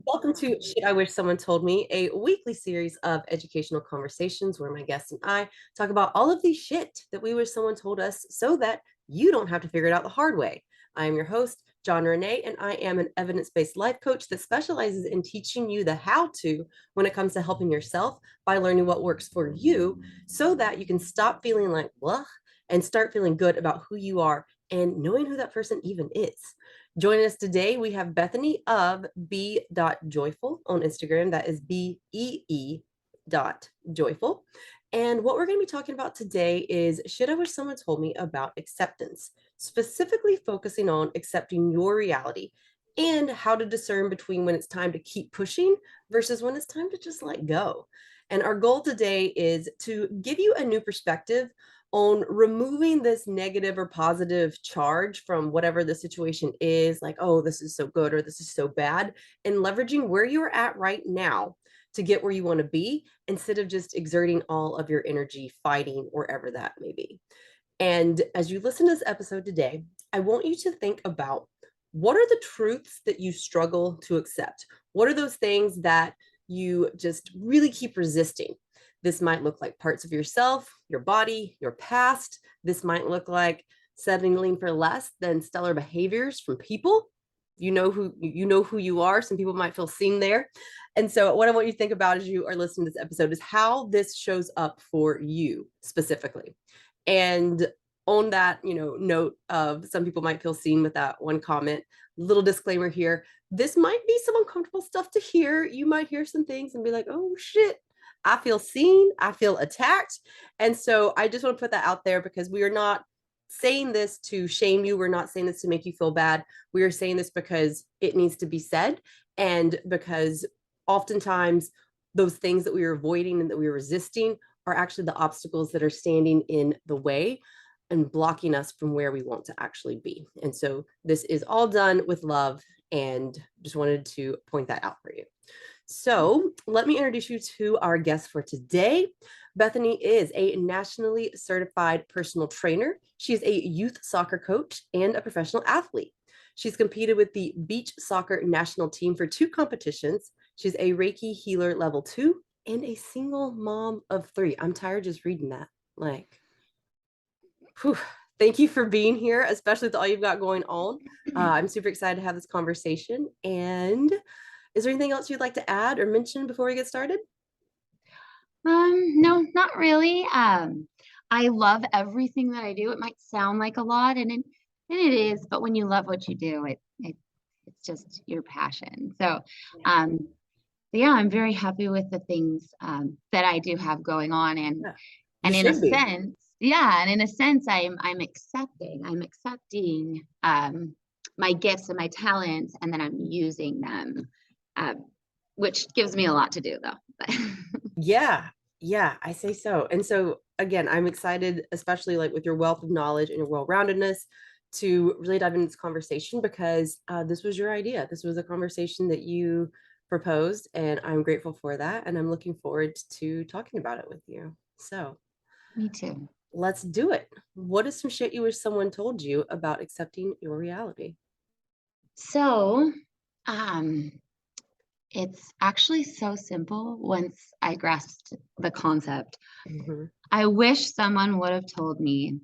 Welcome to Shit I Wish Someone Told Me, a weekly series of educational conversations where my guests and I talk about all of the shit that we wish someone told us so that you don't have to figure it out the hard way. I am your host, John Renee, and I am an evidence-based life coach that specializes in teaching you the how-to when it comes to helping yourself by learning what works for you so that you can stop feeling like blah and start feeling good about who you are and knowing who that person even is. Joining us today, we have Bethany of b.joyful on Instagram. That is BEE.joyful. And what we're going to be talking about today is should I wish someone told me about acceptance, specifically focusing on accepting your reality and how to discern between when it's time to keep pushing versus when it's time to just let go. And our goal today is to give you a new perspective on removing this negative or positive charge from whatever the situation is, like, oh, this is so good or this is so bad, and leveraging where you're at right now to get where you want to be instead of just exerting all of your energy fighting wherever that may be. And as you listen to this episode today, I want you to think about what are the truths that you struggle to accept? What are those things that you just really keep resisting? This might look like parts of yourself, your body, your past. This might look like settling for less than stellar behaviors from people. You know who you are. Some people might feel seen there. And so what I want you to think about as you are listening to this episode is how this shows up for you specifically. And on that, note of some people might feel seen with that one comment, little disclaimer here. This might be some uncomfortable stuff to hear. You might hear some things and be like, oh shit, I feel seen, I feel attacked. And so I just want to put that out there because we are not saying this to shame you. We're not saying this to make you feel bad. We are saying this because it needs to be said. And because oftentimes those things that we are avoiding and that we are resisting are actually the obstacles that are standing in the way and blocking us from where we want to actually be. And so this is all done with love, and just wanted to point that out for you. So let me introduce you to our guest for today. Bethany is a nationally certified personal trainer. She's a youth soccer coach and a professional athlete. She's competed with the beach soccer national team for 2 competitions. She's a Reiki healer level 2 and a single mom of 3. I'm tired just reading that. Like, whew. Thank you for being here, especially with all you've got going on. I'm super excited to have this conversation. And is there anything else you'd like to add or mention before we get started? No, not really. I love everything that I do. It might sound like a lot, and it is, but when you love what you do, it's just your passion. So, yeah, I'm very happy with the things that I do have going on, and Yeah, you and in a should be. sense, yeah, and in a sense, I'm accepting my gifts and my talents, and then I'm using them, which gives me a lot to do, though. Yeah, I say so. And so again, I'm excited, especially like with your wealth of knowledge and your well-roundedness, to really dive into this conversation because this was your idea. This was a conversation that you proposed, and I'm grateful for that. And I'm looking forward to talking about it with you. So Me too. let's do it. What is some shit you wish someone told you about accepting your reality? So, um, it's actually so simple once I grasped the concept. Mhm. I wish someone would have told me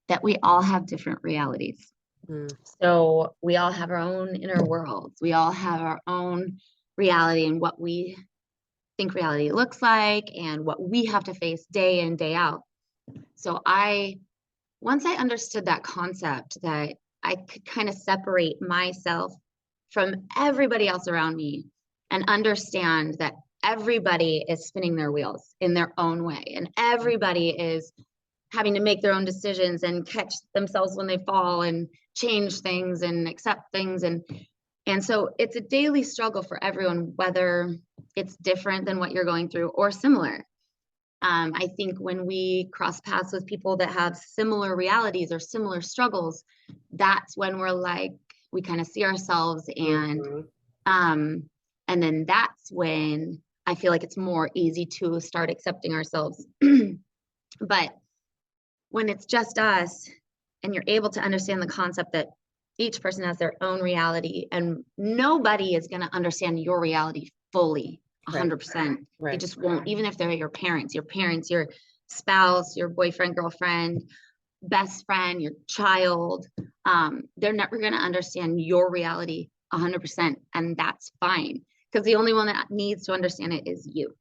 that we all have different realities. Mm. So we all have our own inner worlds. We all have our own reality and what we think reality looks like and what we have to face day in, day out. So once I understood that concept, that I could kind of separate myself from everybody else around me and understand that everybody is spinning their wheels in their own way and everybody is having to make their own decisions and catch themselves when they fall and change things and accept things, and so it's a daily struggle for everyone, whether it's different than what you're going through or similar. I think when we cross paths with people that have similar realities or similar struggles, that's when we're like, we kind of see ourselves, Mhm. um, and then that's when I feel like it's more easy to start accepting ourselves. But when it's just us and you're able to understand the concept that Each person has their own reality, and nobody is going to understand your reality fully, Right. 100%. They Right. just won't, even if they're your parents, your spouse, your boyfriend, girlfriend, best friend, your child. They're never going to understand your reality 100%, and that's fine, because the only one that needs to understand it is you.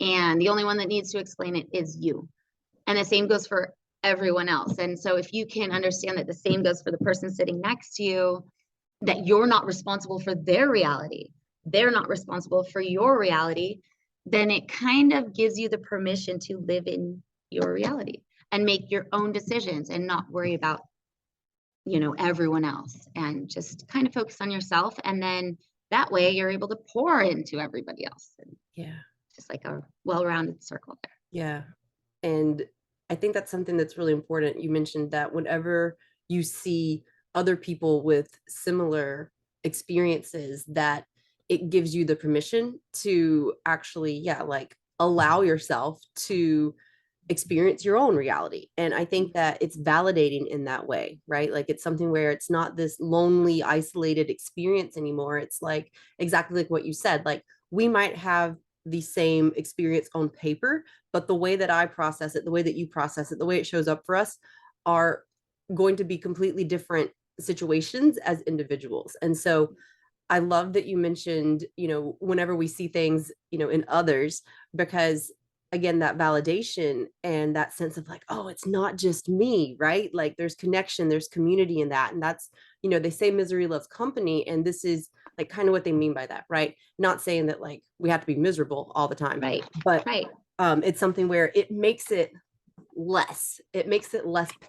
And the only one that needs to explain it is you. And the same goes for everyone else. And so if you can understand that the same goes for the person sitting next to you, that you're not responsible for their reality, they're not responsible for your reality, then it kind of gives you the permission to live in your reality and make your own decisions and not worry about, everyone else, and just kind of focus on yourself. And then that way you're able to pour into everybody else. And Yeah. just like a well-rounded circle there. Yeah. And I think that's something that's really important. You mentioned that whenever you see other people with similar experiences, that it gives you the permission to actually, yeah, like allow yourself to experience your own reality. And I think that it's validating in that way, right? Like it's something where it's not this lonely, isolated experience anymore. It's like exactly like what you said, like we might have the same experience on paper, but the way that I process it, the way that you process it, the way it shows up for us are going to be completely different situations as individuals. And so I love that you mentioned, whenever we see things, in others, because again, that validation and that sense of like, oh, it's not just me, right? Like there's connection, there's community in that. And that's, they say misery loves company. And this is like kind of what they mean by that, right? Not saying that like we have to be miserable all the time, Right. but Right. it's something where it makes it less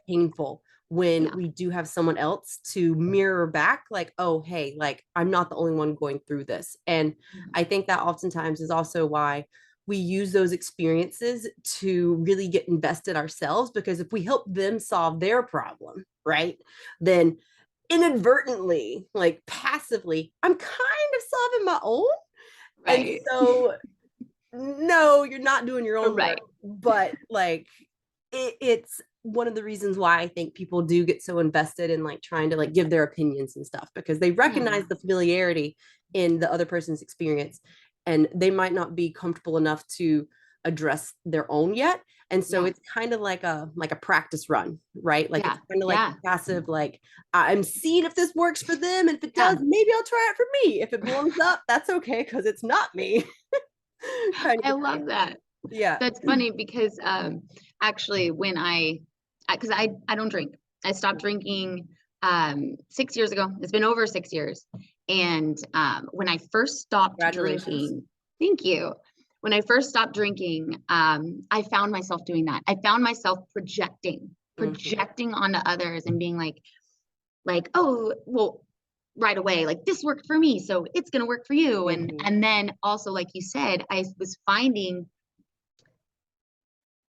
painful when Yeah. we do have someone else to mirror back like, oh hey, like I'm not the only one going through this. And I think that oftentimes is also why we use those experiences to really get invested ourselves, because if we help them solve their problem, right, then inadvertently, like passively, I'm kind of solving my own. And Right. so no, you're not doing your own work, Right. but like it's one of the reasons why I think people do get so invested in like trying to like give their opinions and stuff, because they Yeah. recognize the familiarity in the other person's experience, and they might not be comfortable enough to address their own yet. And so Yeah. it's kind of like a practice run, right? Like it's Yeah. kind of like Yeah. passive, like I'm seeing if this works for them, and if it does, Yeah. maybe I'll try it for me. If it blows up, that's okay because it's not me. Kind I of love that. yeah. That's funny because actually when because I don't drink. I stopped drinking 6 years ago. It's been over 6 years. And when I first stopped Congratulations. drinking, thank you. When I first stopped drinking, I found myself doing that. I found myself Mhm. projecting onto others and being like, oh, well, right away, like this worked for me, so it's gonna work for you. And Mhm. and then also, like you said, I was finding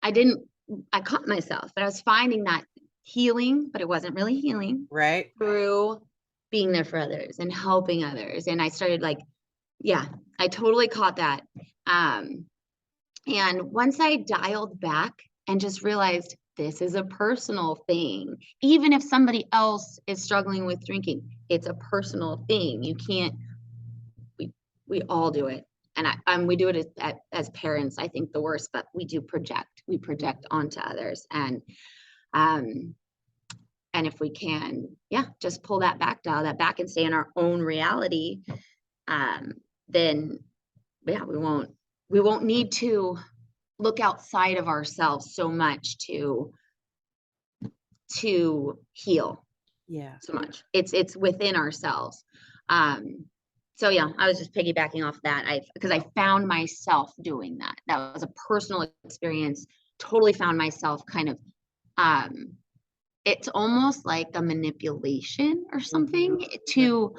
I didn't I caught myself, but I was finding that healing, but it wasn't really healing Right. through being there for others and helping others. And I started like, yeah, I totally caught that. Um, and once I dialed back and just realized this is a personal thing, even if somebody else is struggling with drinking, it's a personal thing. You can't, we, we all do it. And we do it as parents, I think the worst, but we project onto others. Um, and if we can, yeah, just pull that back, dial that back and stay in our own reality, um, then yeah, we won't need to look outside of ourselves so much to heal Yeah. so much. It's within ourselves. Um, so yeah, I was just piggybacking off that. Because I found myself doing that. That was a personal experience. Totally found myself kind of um it's almost like a manipulation or Mhm. something Right. to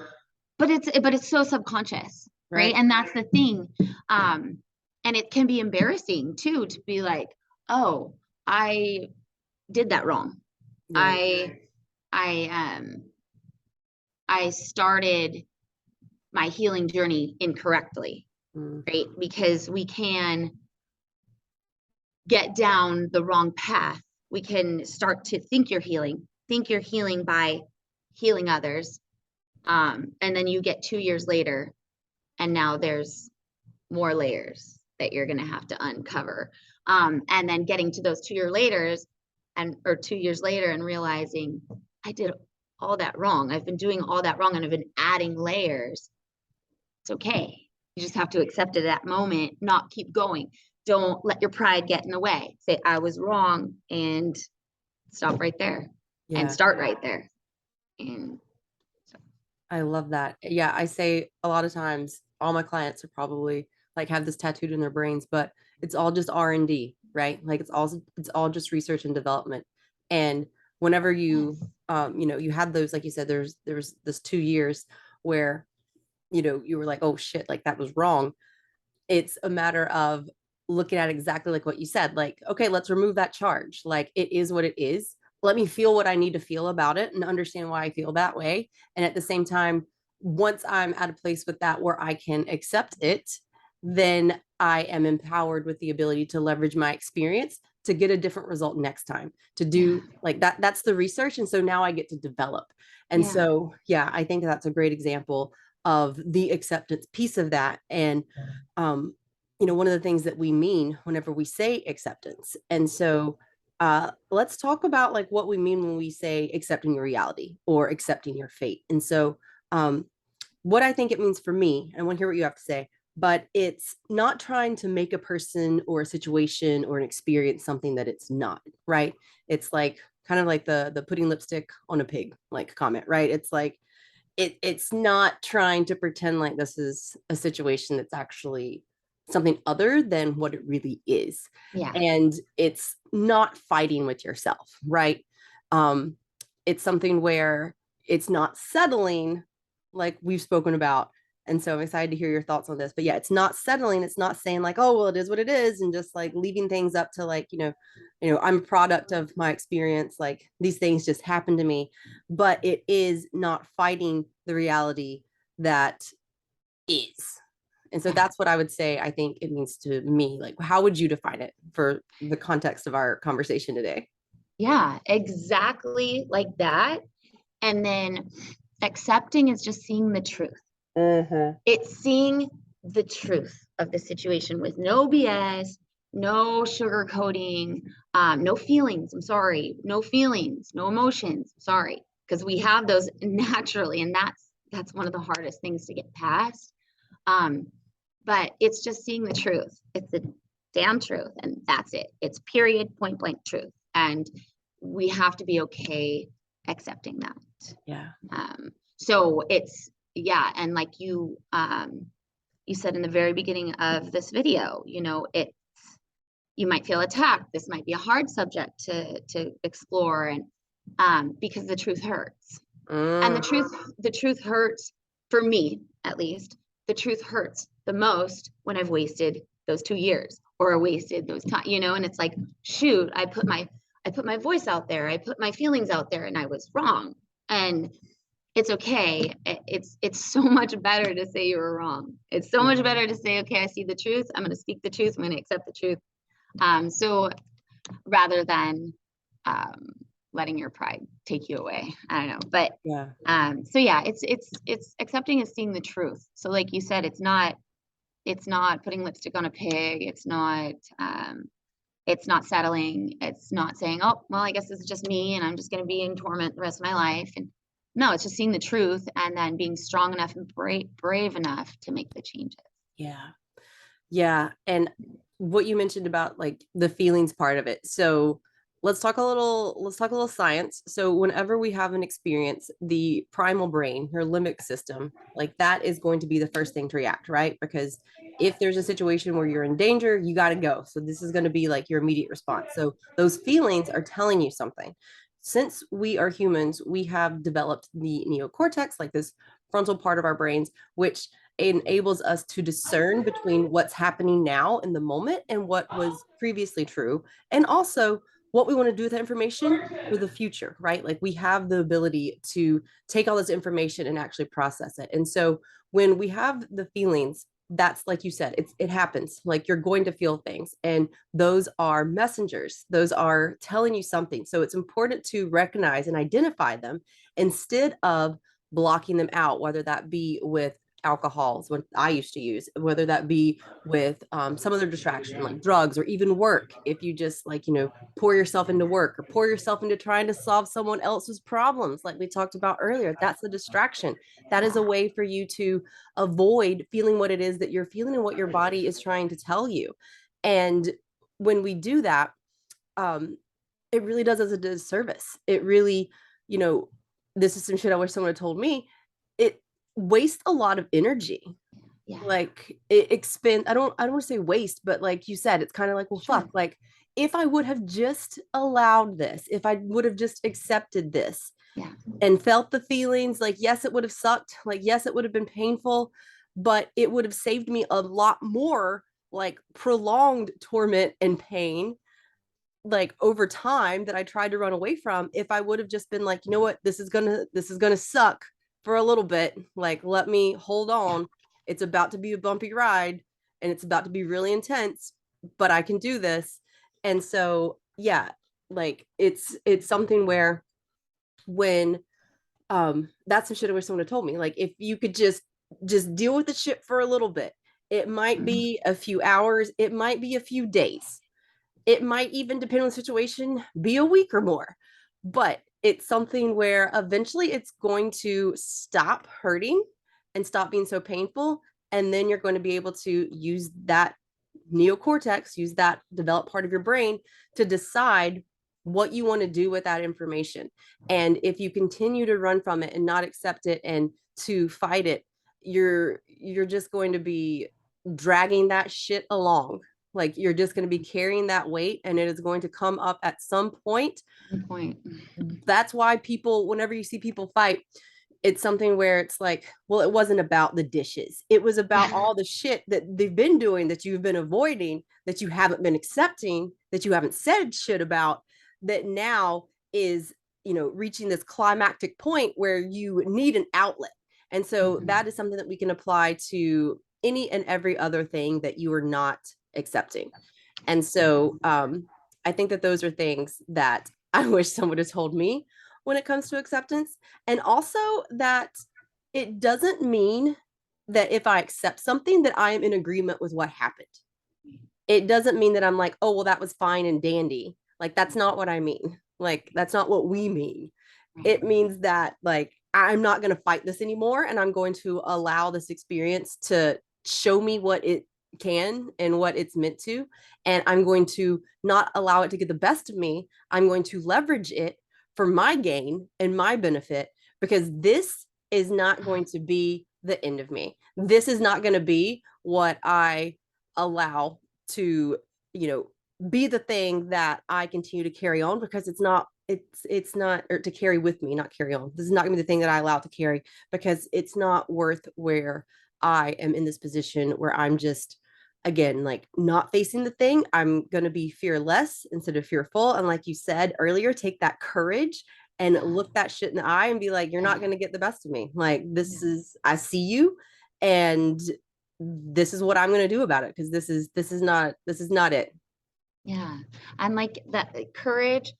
but it's so subconscious, right? Right. And that's the thing. And it can be embarrassing too to be like, oh, I did that wrong. Right. I i um i started my healing journey incorrectly, right? Mhm. Because we can get down the wrong path. We can start to think you're healing by healing others. And then you get 2 years later, and now there's more layers that you're going to have to uncover. And then getting to those 2 year laters or 2 years later and realizing I did all that wrong. I've been doing all that wrong and I've been adding layers. It's okay. You just have to accept it at that moment, not keep going. Don't let your pride get in the way. Say, I was wrong, and stop right there and Yeah. start right there. And I love that. Yeah, I say a lot of times all my clients are probably like have this tattooed in their brains, but it's all just R&D, right? Like it's all just research and development. And whenever you yes, you had those, like you said, there's this 2 years where you were like, oh shit, like that was wrong. It's a matter of looking at exactly like what you said, like, okay, let's remove that charge. Like it is what it is. Let me feel what I need to feel about it and understand why I feel that way. And at the same time, once I'm at a place with that where I can accept it, then I am empowered with the ability to leverage my experience to get a different result next time, to yeah, do like that. That's the research. And so now I get to develop. And yeah, so, yeah, I think that's a great example of the acceptance piece of that. And um, one of the things that we mean whenever we say acceptance. And so let's talk about like what we mean when we say accepting your reality or accepting your fate. And so um, what I think it means for me, and I want to hear what you have to say, but it's not trying to make a person or a situation or an experience something that it's not, right? It's like kind of like the putting lipstick on a pig like comment, right? It's like it's not trying to pretend like this is a situation that's actually something other than what it really is. yeah, And it's not fighting with yourself, right? um it's something where it's not settling, like we've spoken about. And so I'm excited to hear your thoughts on this. But yeah, it's not settling. It's not saying like, oh well, it is what it is, and just like leaving things up to like, I'm a product of my experience, like these things just happen to me. But it is not fighting the reality that is. And so yeah, that's what I would say I think it means to me. Like, how would you define it for the context of our conversation today? yeah, exactly like that. And then accepting is just seeing the truth. Uh-huh. It's seeing the truth of the situation with no BS, no sugarcoating, no feelings. I'm sorry, no feelings, no emotions. Sorry, because we have those naturally, and that's one of the hardest things to get past. Um, but it's just seeing the truth. It's the damn truth, and that's it. It's period, point blank truth, and we have to be okay accepting that. Yeah. So it's yeah, and like you said in the very beginning of this video, it's you might feel attacked. This might be a hard subject to explore, and because the truth hurts, and Mm. the truth hurts for me at least. The truth hurts the most when I've wasted those 2 years or wasted those time, and it's like, shoot, I put my voice out there, I put my feelings out there, and I was wrong. And it's okay. It's so much better to say you were wrong. It's so much Yeah. better to say, okay, I see the truth. I'm going to speak the truth. I'm going to accept the truth. So rather than um, letting your pride take you away. I don't know, but Yeah. so yeah, it's accepting is seeing the truth. So like you said, it's not putting lipstick on a pig. It's not settling. It's not saying, oh, well, I guess this is just me and I'm just going to be in torment the rest of my life. And no, it's just seeing the truth and then being strong enough and brave enough to make the changes. Yeah. Yeah. And what you mentioned about like the feelings part of it. So let's talk a little science. So whenever we have an experience, the primal brain, your limbic system, like that is going to be the first thing to react, right? Because if there's a situation where you're in danger, you got to go. So this is going to be like your immediate response. So those feelings are telling you something. Since we are humans, we have developed the neocortex, like this frontal part of our brains, which enables us to discern between what's happening now in the moment and what was previously true, and also what we want to do with that information for the future, right? Like we have the ability to take all this information and actually process it. And so when we have the feelings, that's like you said, it happens. Like you're going to feel things, and those are messengers. Those are telling you something. So it's important to recognize and identify them instead of blocking them out, whether that be with alcohols, what I used to use, whether that be with some other distraction like drugs or even work. If you just like, pour yourself into work or pour yourself into trying to solve someone else's problems, like we talked about earlier, that's a distraction. That is a way for you to avoid feeling what it is that you're feeling and what your body is trying to tell you. And when we do that, um, it really does us a disservice. It really, you know, this is some shit I wish someone had told me. It wastes a lot of energy. Yeah. Like it expend. I don't want to say waste, but like you said, it's kind of like, well, Sure. fuck. Like if I would have just allowed this, if I would have just accepted this, Yeah. and felt the feelings, like yes it would have sucked, like yes it would have been painful, but it would have saved me a lot more like prolonged torment and pain like over time that I tried to run away from. If I would have just been like, you know what, this is gonna suck for a little bit, like let me hold Yeah. on, it's about to be a bumpy ride and it's about to be really intense, but I can do this. And so yeah, like it's something where when that's some shit I wish someone had told me. Like if you could just deal with the shit for a little bit. It might Mhm. be a few hours, it might be a few days, it might even depend on the situation be a week or more, but it's something where eventually it's going to stop hurting and stop being so painful, and then you're going to be able to use that neocortex, use that developed part of your brain to decide what you want to do with that information. And if you continue to run from it and not accept it and to fight it, you're just going to be dragging that shit along. Like you're just going to be carrying that weight and it is going to come up at some point. Good point. That's why people, whenever you see people fight, it's something where it's like, well, it wasn't about the dishes. It was about all the shit that they've been doing that you've been avoiding, that you haven't been accepting, that you haven't said shit about, that now is, reaching this climactic point where you need an outlet. And so Mhm. that is something that we can apply to any and every other thing that you are not accepting. And so I think that those are things that I wish someone had told me when it comes to acceptance. And also that it doesn't mean that if I accept something that I am in agreement with what happened. It doesn't mean that I'm like, oh, well, that was fine and dandy. Like, that's not what I mean. Like, that's not what we mean. Right. It means that, like, I'm not going to fight this anymore. And I'm going to allow this experience to show me what it can and what it's meant to. And I'm going to not allow it to get the best of me. I'm going to leverage it for my gain and my benefit, because this is not going to be the end of me. This is not going to be what I allow to, be the thing that I continue to carry on, because it's not, or to carry with me, not carry on. This is not gonna be the thing that I allow to carry, because it's not worth where I am in this position where I'm just, again, like not facing the thing. I'm gonna be fearless instead of fearful. And like you said earlier, take that courage and look that shit in the eye and be like, you're Yeah. not gonna get the best of me. Like Yeah. I see you, and this is what I'm going to do about it, because this is not it. Yeah. And like that courage,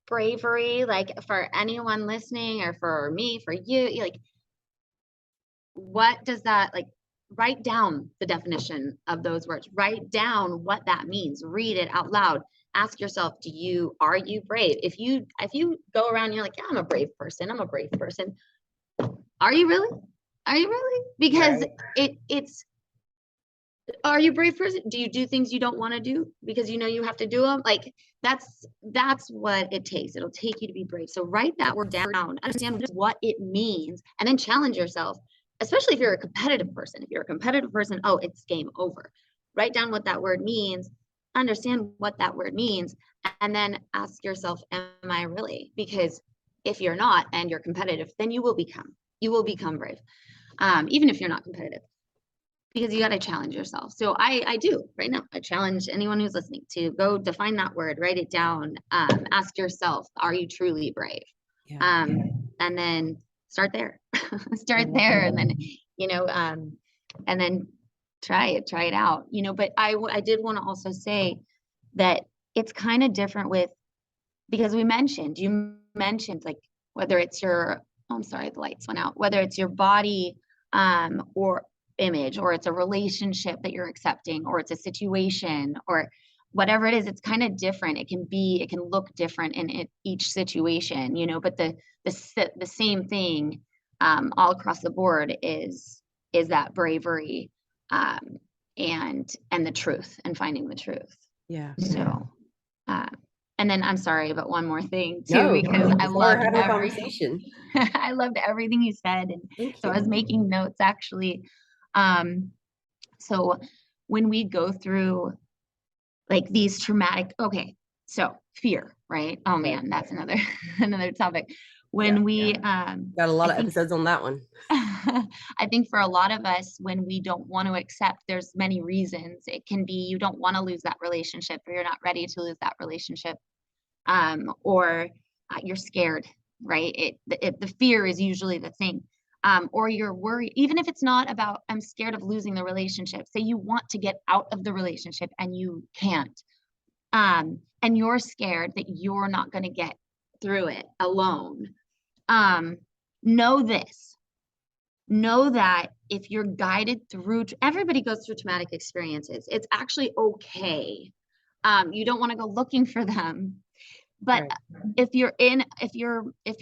bravery, like for anyone listening or for me, for you, like what does that like write down the definition of those words, write down what that means, read it out loud, ask yourself, are you brave? If you go around and you're like, yeah, I'm a brave person, I'm a brave person, are you really? Are you really? Because Right. it's are you a brave person? Do you do things you don't want to do because you know you have to do them? Like that's what it takes. It'll take you to be brave. So write that word down, understand what it means, and then challenge yourself. Especially if you're a competitive person. If you're a competitive person, oh, it's game over. Write down what that word means, understand what that word means, and then ask yourself, am I really? Because if you're not and you're competitive, then you will become brave. Even if you're not competitive, because you got to challenge yourself. So I do right now. I challenge anyone who's listening to go define that word, write it down, ask yourself, are you truly brave? Yeah. And then start there, I start love there, it. and then you know, and then try it out, but I did want to also say that it's kind of different with, because you mentioned like whether it's your, oh, I'm sorry, the lights went out, whether it's your body or image, or it's a relationship that you're accepting, or it's a situation, or whatever it is, it's kind of different. It can look different in each situation, but the same thing all across the board is that bravery um, and the truth, and finding the truth. Yeah. So, uh, and then I'm sorry, but one more thing too, No, because I that's why we're loved having a conversation. I loved everything you said, and Thank so I you. was making notes actually. Um, so when we go through like these traumatic, okay, so fear, right? Oh Okay. man, that's another another topic. Yeah. When we, Got a lot I of think episodes on that one. I think for a lot of us, when we don't want to accept, there's many reasons. It can be you don't want to lose that relationship, or you're not ready to lose that relationship, or you're scared, right? The fear is usually the thing. Or you're worried, even if it's not about, I'm scared of losing the relationship. Say you want to get out of the relationship and you can't. And you're scared that you're not going to get through it alone. Um, know this, know that if you're guided through, everybody goes through traumatic experiences. It's actually okay. You don't want to go looking for them, but Right. if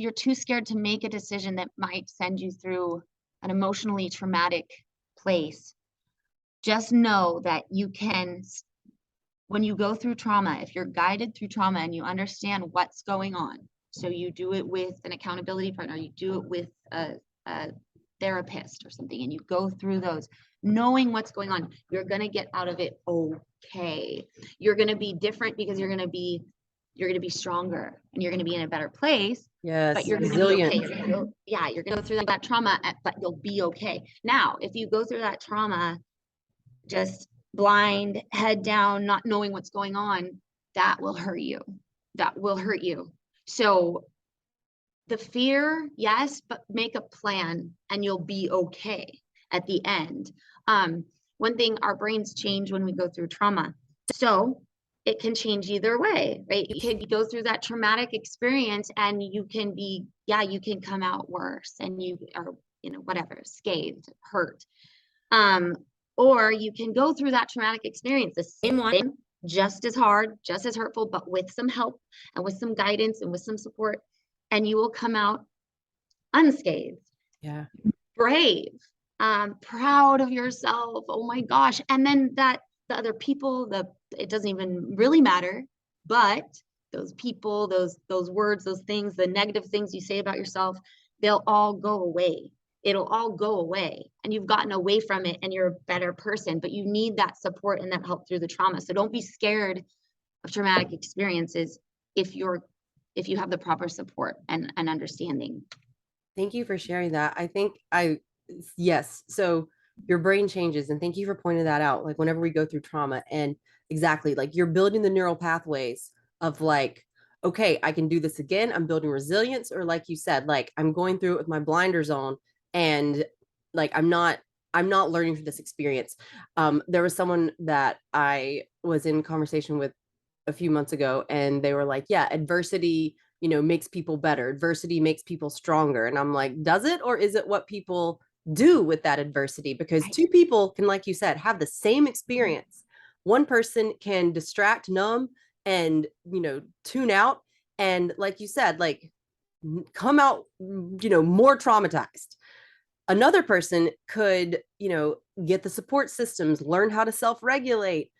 you're too scared to make a decision that might send you through an emotionally traumatic place, just know that you can, when you go through trauma, if you're guided through trauma and you understand what's going on, so you do it with an accountability partner, you do it with a therapist or something, and you go through those, knowing what's going on, you're going to get out of it okay. You're going to be different because you're going to be stronger, and you're going to be in a better place, but Yes. you're going to be Resilient. okay. Yeah, you're going to go through that trauma, but you'll be okay. Now, if you go through that trauma just blind, head down, not knowing what's going on, that will hurt you. That will hurt you. So the fear, yes, but make a plan and you'll be okay at the end. One thing, our brains change when we go through trauma. So it can change either way, right? You can go through that traumatic experience and you can be, yeah, you can come out worse and you are, whatever, scathed, hurt. Um, or you can go through that traumatic experience, the same one, just as hard, just as hurtful, but with some help and with some guidance and with some support, and you will come out unscathed, Yeah. brave, proud of yourself. Oh my gosh. And then the other people, it doesn't even really matter, but those people, those words, those things, the negative things you say about yourself, they'll all go away. It'll all go away, and you've gotten away from it and you're a better person, but you need that support and that help through the trauma. So don't be scared of traumatic experiences if you have the proper support and understanding. Thank you for sharing that. Yes. So your brain changes, and thank you for pointing that out. Like whenever we go through trauma, and exactly like you're building the neural pathways of like, okay, I can do this again. I'm building resilience, or like you said, like I'm going through it with my blinders on, and like I'm not learning from this experience. There was someone that I was in conversation with a few months ago, and they were like, yeah, adversity makes people better, adversity makes people stronger. And I'm like, does it, or is it what people do with that adversity? Because Right. two people can, like you said, have the same experience. One person can distract, numb, and tune out, and like you said, like come out more traumatized. Another person could get the support systems, learn how to self-regulate,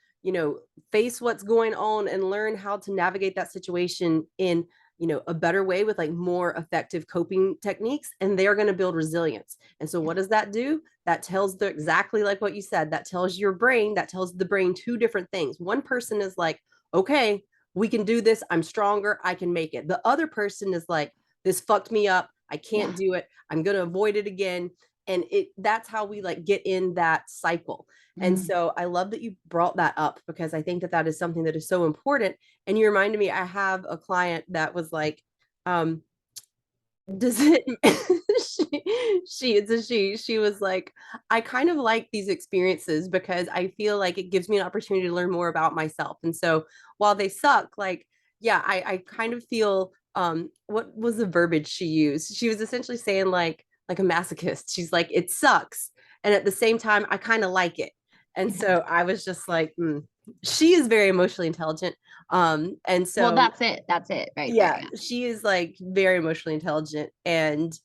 face what's going on, and learn how to navigate that situation in a better way with like more effective coping techniques, and they're going to build resilience. And so what does that do? That tells the, exactly like what you said, that tells your brain, that tells the brain two different things. One person is like, okay, we can do this, I'm stronger, I can make it. The other person is like, this fucked me up, I can't Yeah. do it, I'm going to avoid it again. And that's how we like get in that cycle. And so I love that you brought that up, because I think that that is something that is so important. And you reminded me, I have a client that was like, does it She was like, I kind of like these experiences because I feel like it gives me an opportunity to learn more about myself. And so while they suck, like, yeah, I kind of feel what was the verbiage she used? She was essentially saying like a masochist. She's like, it sucks. And at the same time, I kind of like it. And so I was just like, she is very emotionally intelligent. And Well, so that's it right there. yeah, Yeah. she is like very emotionally intelligent. And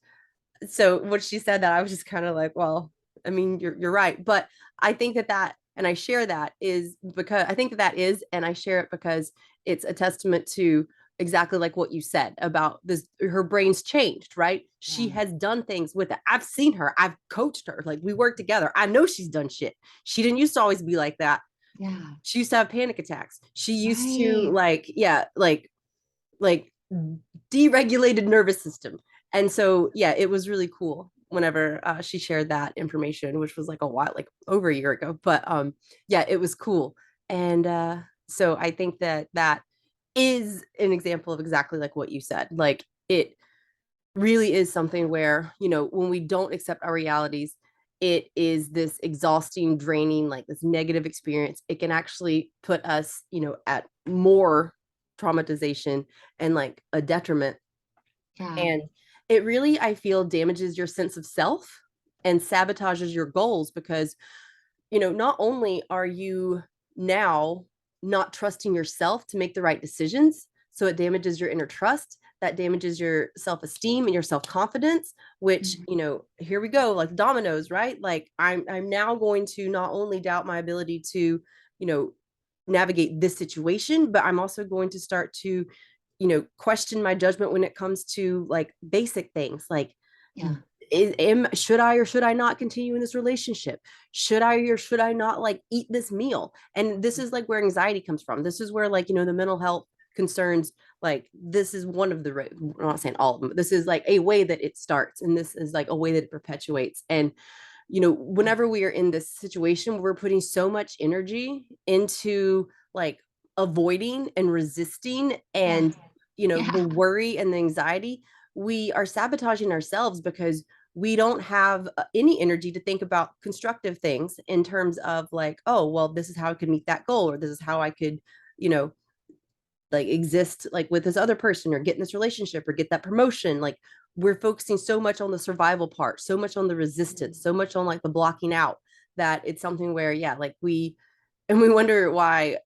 so what she said, that I was just kind of like, well, I mean, you're right. But I think that and I share that is because I think that is, and I share it because it's a testament to exactly like what you said about this. Her brain's changed, right? She Yeah. has done things with it. I've seen her. I've coached her. Like we work together. I know she's done shit. She didn't used to always be like that. Yeah. She used to have panic attacks. She used to Right. like, yeah, like deregulated nervous system. And so, yeah, it was really cool whenever she shared that information, which was like a while, like over a year ago. But yeah, it was cool. And so I think that is an example of exactly like what you said. Like it really is something where, when we don't accept our realities, it is this exhausting, draining, like this negative experience. It can actually put us, at more traumatization and like a detriment. Yeah. And it really, I feel, damages your sense of self and sabotages your goals because, not only are you now not trusting yourself to make the right decisions, so it damages your inner trust, that damages your self-esteem and your self-confidence, which, Mhm. here we go, like dominoes, right? Like I'm now going to not only doubt my ability to, you know, navigate this situation, but I'm also going to start to, question my judgment when it comes to like basic things like Yeah. should I or should I not continue in this relationship? Should I or should I not like eat this meal? And this is like where anxiety comes from. This is where like, the mental health concerns, like this is one of the, I'm not saying all of them, but this is like a way that it starts. And this is like a way that it perpetuates. And, whenever we are in this situation, we're putting so much energy into like avoiding and resisting Yeah. and, Yeah. the worry and the anxiety, we are sabotaging ourselves because we don't have any energy to think about constructive things in terms of like, oh, well, this is how I could meet that goal, or this is how I could, you know, like exist like with this other person or get in this relationship or get that promotion. Like we're focusing so much on the survival part, so much on the resistance, so much on like the blocking out, that it's something where, yeah, like we wonder why,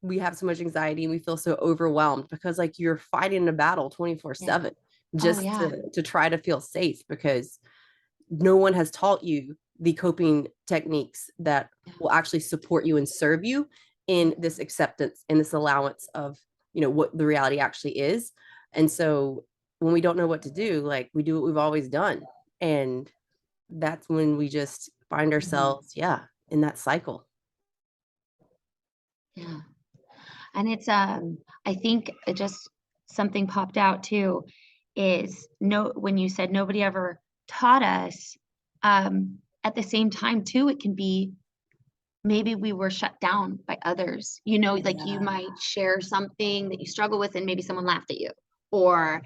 we have so much anxiety and we feel so overwhelmed because like you're fighting a battle Yeah. 24/7 Oh just yeah. to try to feel safe because no one has taught you the coping techniques that Yeah. will actually support you and serve you in this acceptance and this allowance of, what the reality actually is. And so when we don't know what to do, like we do what we've always done. And that's when we just find Mhm. ourselves, yeah, in that cycle. Yeah. And it's I think it just something popped out too is no when you said nobody ever taught us, at the same time too, it can be maybe we were shut down by others. Like you Yeah. might share something that you struggle with and maybe someone laughed at you, or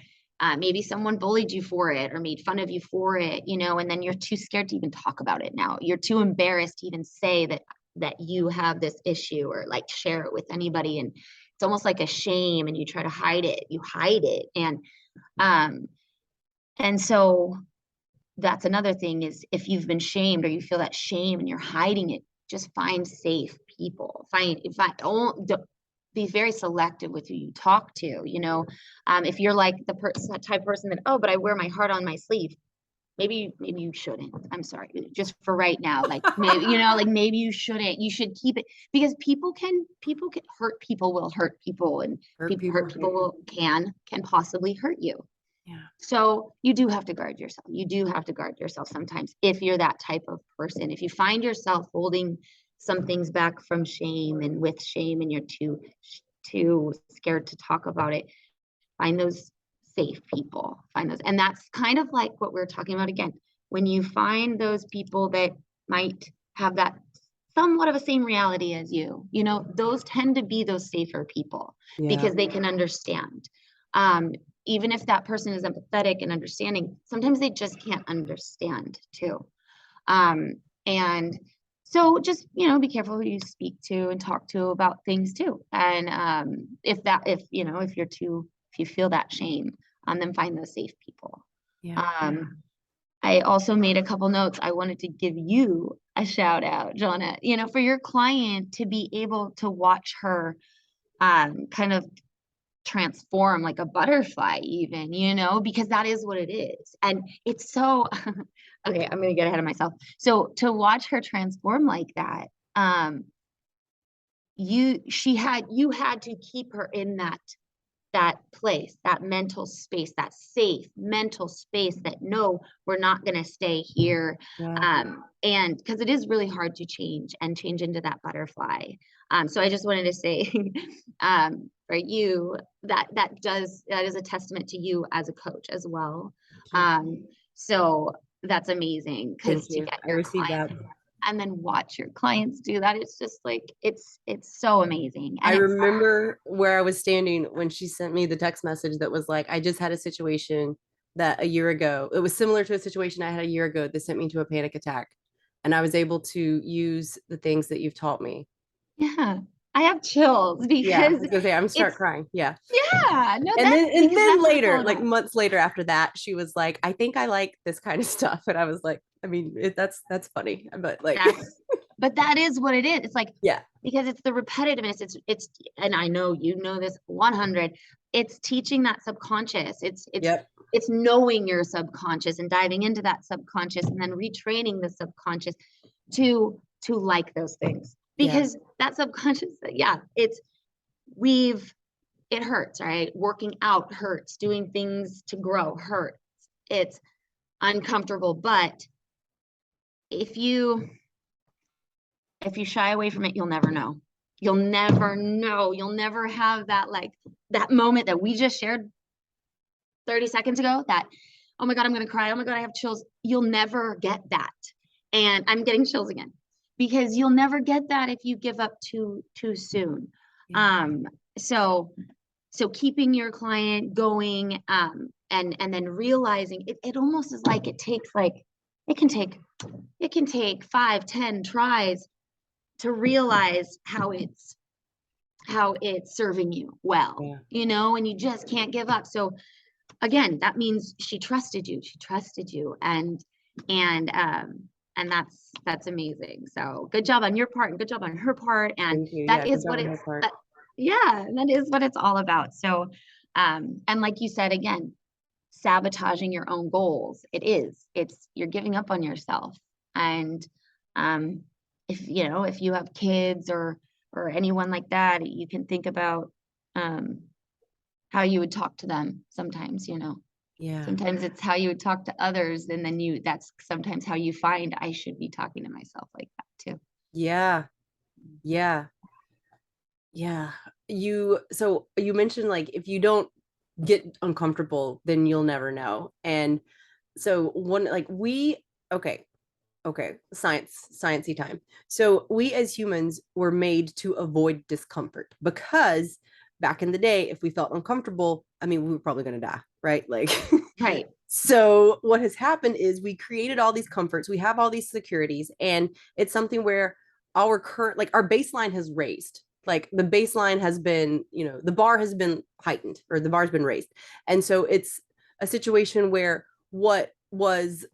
maybe someone bullied you for it or made fun of you for it, and then you're too scared to even talk about it now. You're too embarrassed to even say that you have this issue or like share it with anybody. And it's almost like a shame and you try to hide it. You hide it. Um and so that's another thing is if you've been shamed or you feel that shame and you're hiding it, just find safe people. Don't be very selective with who you talk to. If you're like the person, that type of person that, oh, but I wear my heart on my sleeve. Maybe you shouldn't. I'm sorry, just for right now. Like maybe like maybe you shouldn't. You should keep it because people can hurt people will hurt people, and Hurt people hurt people. people will can possibly hurt you. Yeah. So you do have to guard yourself. You do have to guard yourself sometimes if you're that type of person. If you find yourself holding some things back from shame and with shame and you're too scared to talk about it, find those safe people. Find those. And that's kind of like what we're talking about again. When you find those people that might have that somewhat of a same reality as those tend to be those safer people Yeah. because they can understand. even if that person is empathetic and understanding, sometimes they just can't understand too. And so just, be careful who you speak to and talk to about things too. And if you feel that shame, then find those safe people. Yeah. I also made a couple notes. I wanted to give you a shout out, Jonna, for your client to be able to watch her kind of transform like a butterfly even, because that is what it is. And it's so, okay, I'm going to get ahead of myself. So to watch her transform like that, you had to keep her in that place, that mental space, that safe mental space that no, we're not going to stay here. Yeah. And because it is really hard to change into that butterfly. So I just wanted to say, for you, that is a testament to you as a coach as well. So that's amazing, Thank because to you. get I your received client that. and then watch your clients do that, it's just like it's so amazing. I And it's remember where I was standing when she sent me the text message that was like, I just had a situation that a year ago, it was similar to a situation I had a year ago that sent me to a panic attack. And I was able to use the things that you've taught me. Yeah, I have chills Yeah, I because was gonna say I'm start it's crying. Yeah. yeah, no, And that's then because that's what it's all later, like about. months later after that, she was like, I think I like this kind of stuff. And I was like, I mean, that's funny. But like But that is what it is. It's like yeah. because it's the repetitiveness. It's and I know this 100. It's teaching that subconscious. Yep. It's knowing your subconscious and diving into that subconscious and then retraining the subconscious to like those things, Yeah. because that subconscious, yeah, it hurts, right? Working out hurts, doing things to grow hurts. It's uncomfortable, but if you shy away from it, you'll never know. You'll never know. You'll never have that moment that we just shared 30 seconds ago, that, oh my God, I'm going to cry. Oh my God, I have chills. You'll never get that. And I'm getting chills again, because you'll never get that if you give up too soon. Yeah. So keeping your client going, and then realizing it almost is like it takes it can take 5-10 tries to realize how it's serving you well, Yeah. and you just can't give up. So again, that means she trusted you, and that's amazing. So good job on your part and good job on her part. And Thank you. that Yeah, good is job what on her it's part. that, yeah, that is what it's all about. So and like you said, again, sabotaging your own goals, it's you're giving up on yourself. And um if you have kids or anyone like that, you can think about how you would talk to them sometimes. Yeah. Sometimes it's how you would talk to others, and then that's sometimes how you find I should be talking to myself like that too. Yeah. Yeah. Yeah. So you mentioned like if you don't get uncomfortable, then you'll never know. And so one like we okay, sciencey time. So we as humans were made to avoid discomfort because back in the day, if we felt uncomfortable, I mean, we were probably going to die, right? Like, Right. so what has happened is we created all these comforts, we have all these securities, and it's something where our current, like, our baseline has raised. Like the baseline has been, the bar has been heightened or the bar's been raised. And so it's a situation where what was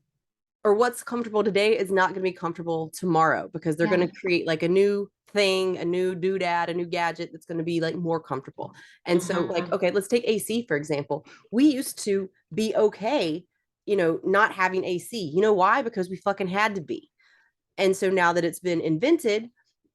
or what's comfortable today is not going to be comfortable tomorrow because they're Yeah. going to create like a new thing, a new doodad, a new gadget that's going to be like more comfortable. And so, like, okay, let's take AC for example. We used to be okay, not having AC. You know why? Because we fucking had to be. And so now that it's been invented,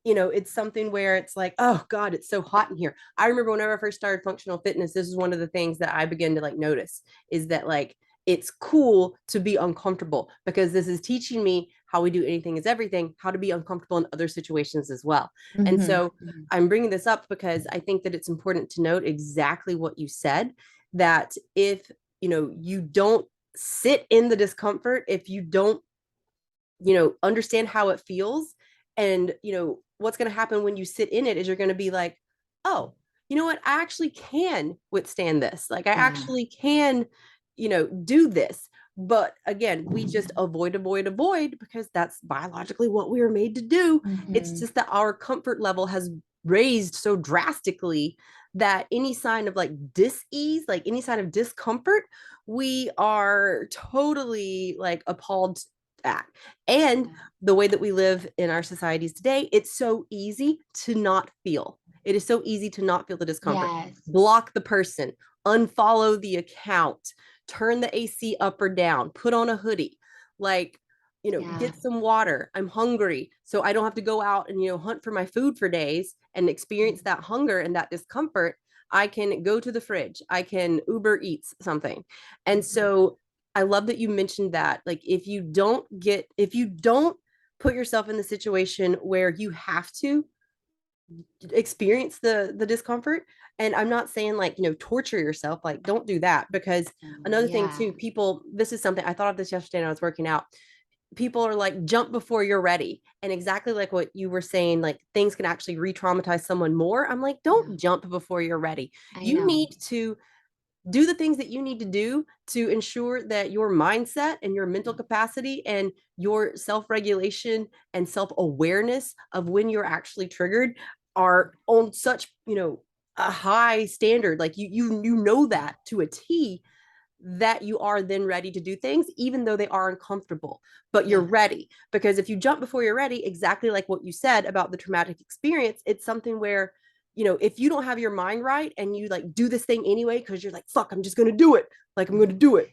it's something where it's like, oh God, it's so hot in here. I remember whenever I first started functional fitness, this is one of the things that I began to like notice is that like it's cool to be uncomfortable because this is teaching me how we do anything is everything, how to be uncomfortable in other situations as well. And Mm-hmm. so I'm bringing this up because I think that it's important to note exactly what you said, that if, you don't sit in the discomfort, if you don't understand how it feels, and what's going to happen when you sit in it is you're going to be like, oh, you know what, I actually can withstand this. Like I Yeah. actually can, do this. But again, we just avoid because that's biologically what we were made to do. It's Hmm. just that our comfort level has raised so drastically that any sign of like dis-ease, like any sign of discomfort, we are totally like appalled at. And the way that we live in our societies today, it's so easy to not feel. It is so easy to not feel the discomfort. Yes. Block the person, unfollow the account, turn the AC up or down, put on a hoodie, like, Yeah. get some water. I'm hungry. So I don't have to go out and, hunt for my food for days and experience that hunger and that discomfort. I can go to the fridge. I can Uber Eats something. And Mhm. so I love that you mentioned that. Like, if you don't put yourself in the situation where you have to experience the discomfort, and I'm not saying like, torture yourself, like don't do that, because another thing Yeah. too, people, this is something I thought of this yesterday when I was working out. People are like, jump before you're ready, and exactly like what you were saying, like things can actually re-traumatize someone more. I'm like, Yeah. don't jump before you're ready. I You know. need to do the things that you need to do to ensure that your mindset and your mental Yeah. capacity and your self-regulation and self-awareness of when you're actually triggered are on such, a high standard. Like you know Yeah. that to a T, that you are then ready to do things, even though they are uncomfortable, but you're Yeah. ready. Because if you jump before you're ready, exactly like what you said about the traumatic experience, it's something where, if you don't have your mind right and you like do this thing anyway, because you're like, fuck, I'm just going to do it. Like, I'm going to Mhm. do it.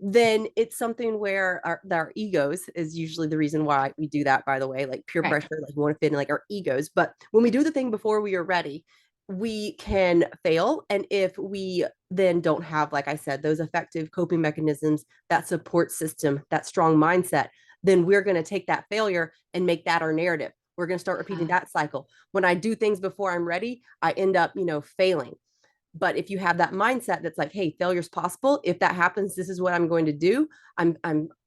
Then it's something where our egos is usually the reason why we do that, by the way, like peer Right. pressure, like we want to fit in like our egos. But when we do the thing before we are ready, we can fail. And if we then don't have, like I said, those effective coping mechanisms, that support system, that strong mindset, then we're going to take that failure and make that our narrative. We're going to start repeating Yeah. that cycle. When I do things before I'm ready, I end up, failing. But if you have that mindset that's like, hey, failure's possible. If that happens, this is what I'm going to do. I'm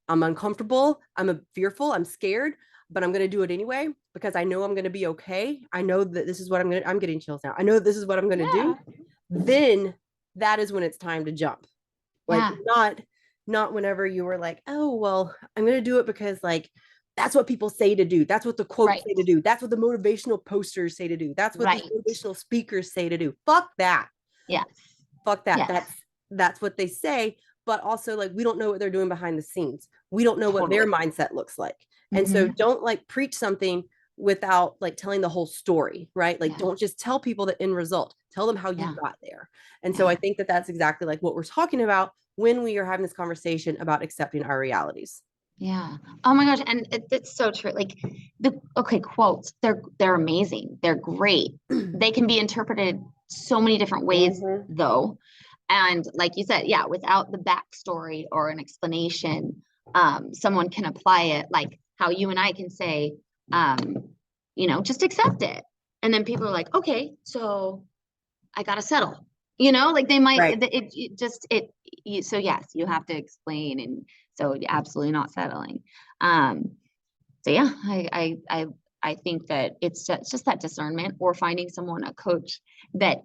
uncomfortable. Fearful. I'm scared, but I'm going to do it anyway because I know I'm going to be okay. I know that this is what I'm getting chills now. I know that this is what I'm going to do. Yeah. Then that is when it's time to jump. Like Yeah. not whenever you were like, oh, well, I'm going to do it because like that's what people say to do. That's what the quotes Right. say to do. That's what the motivational posters say to do. That's what these Right. motivational speakers say to do. Fuck that. Yes. Fuck that. Yes. That's what they say, but also like we don't know what they're doing behind the scenes. We don't know what their Totally. mindset looks like. And so Hmm. don't like preach something without like telling the whole story, right? Like Yeah. don't just tell people the end result. Tell them how you Yeah. got there. And so I Yeah. think that that's exactly like what we're talking about when we are having this conversation about accepting our realities. Yeah. Oh my gosh. And it's so true. Like okay, quotes, they're amazing. They're great. They can be interpreted so many different ways Mhm. though. And like you said, yeah, without the backstory or an explanation, someone can apply it like how you and I can say, just accept it. And then people are like, okay, so I gotta settle. Like they might Right. it just it you, so yes, you have to explain, and so absolutely not settling. Um, so yeah, I think that it's just that discernment or finding someone, a coach that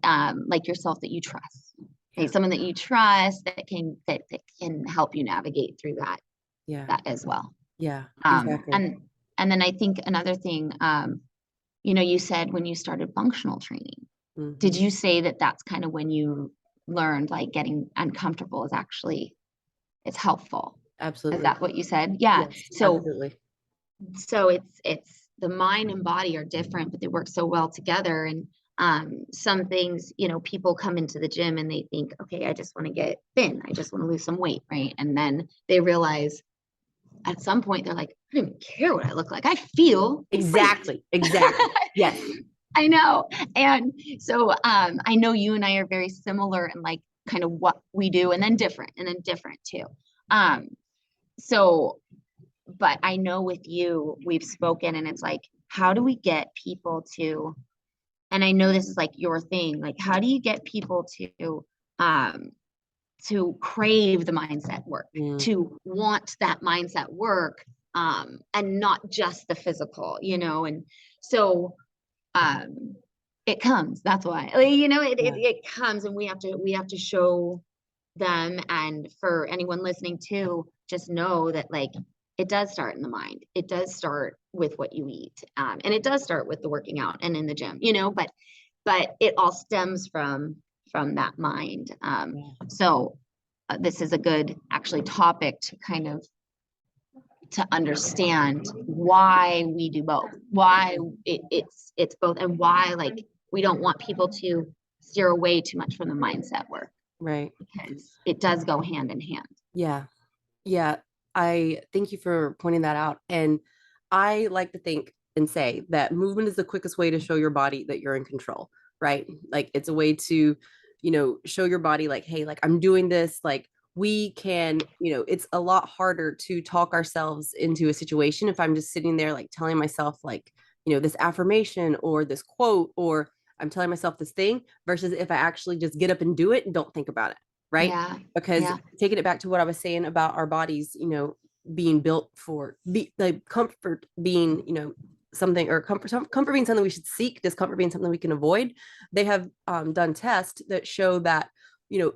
like yourself that you trust. Like Yeah. someone that you trust that can help you navigate through Yeah. that as well. Yeah. Um, Exactly. and and then I think another thing, you said when you started functional training, did Mhm. you say that that's kind of when you learned like getting uncomfortable is actually it's helpful? Is Absolutely. that what you said? Yeah. Yes, So absolutely. so it's the mind and body are different, but they work so well together. And some things, people come into the gym and they think, okay, I just want to get thin, I just want to lose some weight, right? And then they realize at some point they're like, I don't even care what I look like, I feel great. Exactly. Exactly. Yes. I know. And so I know you and I are very similar in like kind of what we do, and then different too. Um, so, but I know with you, we've spoken and it's like, how do we get people to, and I know this is like your thing, like, how do you get people um, to crave the mindset work, Mm. to want that mindset work, and not just the physical, and so, um, it comes. That's why. Like, Yeah. it comes, and we have to show them. And for anyone listening too, just know that, like, it does start in the mind. It does start with what you eat. And it does start with the working out and in the gym, but it all stems from that mind. Yeah. So this is a good actually topic to kind of to understand why we do both, why it's both, and why, like, we don't want people to steer away too much from the mindset work, Right. because it does go hand in hand. Yeah. Yeah. I thank you for pointing that out. And I like to think and say that movement is the quickest way to show your body that you're in control, right? Like it's a way to, show your body like, hey, like I'm doing this, like we can, it's a lot harder to talk ourselves into a situation if I'm just sitting there like telling myself like, this affirmation or this quote, or I'm telling myself this thing versus if I actually just get up and do it and don't think about it, right? Yeah, Because yeah, taking it back to what I was saying about our bodies, being built for the comfort being, something, or comfort being something we should seek, discomfort being something we can avoid. They have done tests that show that,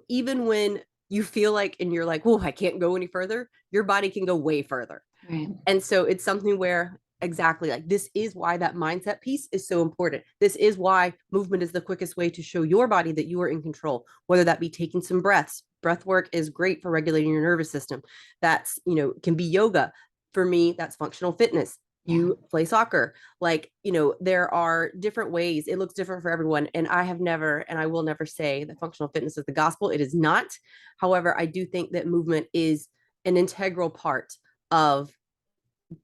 even when you feel like and you're like, oh, I can't go any further, your body can go way further. right, And so it's something where exactly like this is why that mindset piece is so important. This is why movement is the quickest way to show your body that you are in control, whether that be taking some breaths. Breath work is great for regulating your nervous system. That's, can be yoga. For me, that's functional fitness. yeah, You play soccer. Like, there are different ways. It looks different for everyone. And I have never, and I will never say that functional fitness is the gospel. It is not. However, I do think that movement is an integral part of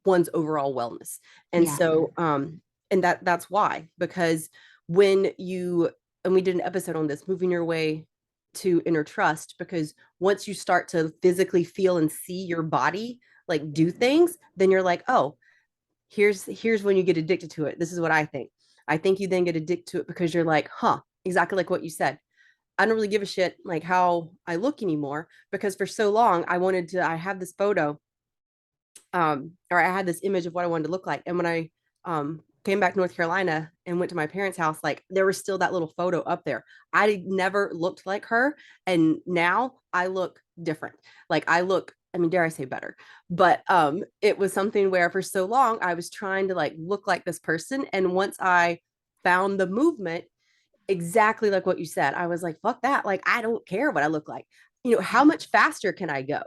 one's overall wellness. And yeah, so and that's why, because when you, and we did an episode on this, moving your way to inner trust, because once you start to physically feel and see your body like do things, then you're like, oh, here's when you get addicted to it. This is what I think you then get addicted to it because you're like, huh, exactly like what you said. I don't really give a shit like how I look anymore, because for so long I have this photo, or I had this image of what I wanted to look like. And when I came back to North Carolina and went to my parents' house, like there was still that little photo up there. I never looked like her. And now I look different. Like I look, I mean, dare I say better, but it was something where for so long I was trying to like look like this person. And once I found the movement, exactly like what you said, I was like, fuck that. Like, I don't care what I look like. How much faster can I go?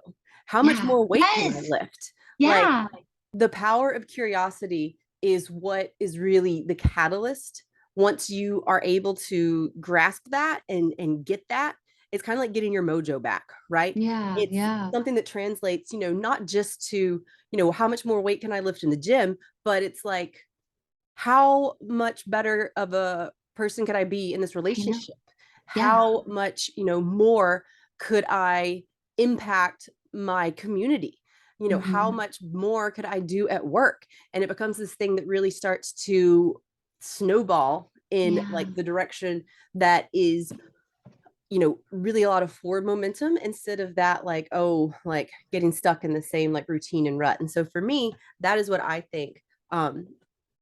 How much yeah, more weight can I yes, lift? Like, yeah, the power of curiosity is what is really the catalyst. Once you are able to grasp that and get that, it's kind of like getting your mojo back, right? yeah, It's yeah, something that translates, not just to, how much more weight can I lift in the gym, but it's like, how much better of a person could I be in this I know, relationship? yeah, How much, more could I impact my community? How hmm, much more could I do at work? And it becomes this thing that really starts to snowball in yeah, like the direction that is, really a lot of forward momentum instead of that, like, oh, like getting stuck in the same like routine and rut. And so for me, that is what I think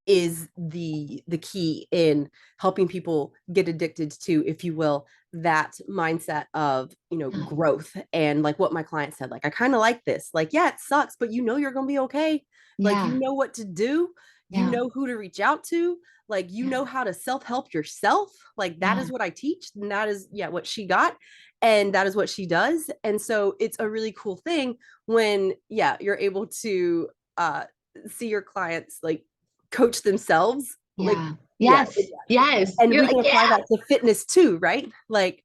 is the key in helping people get addicted to, if you will, that mindset of, yeah, growth. And like what my client said, like I kind of like this, like, yeah, it sucks, but you're gonna be okay. Like yeah, you know what to do, you yeah, know who to reach out to, like you yeah, know how to self-help yourself. Like that yeah, is what I teach, and that is, yeah, what she got, and that is what she does. And so it's a really cool thing when, yeah, you're able to see your clients like coach themselves, like, yeah, yeah, yes, yes, and you're we like, can yeah, apply that to fitness too, right? Like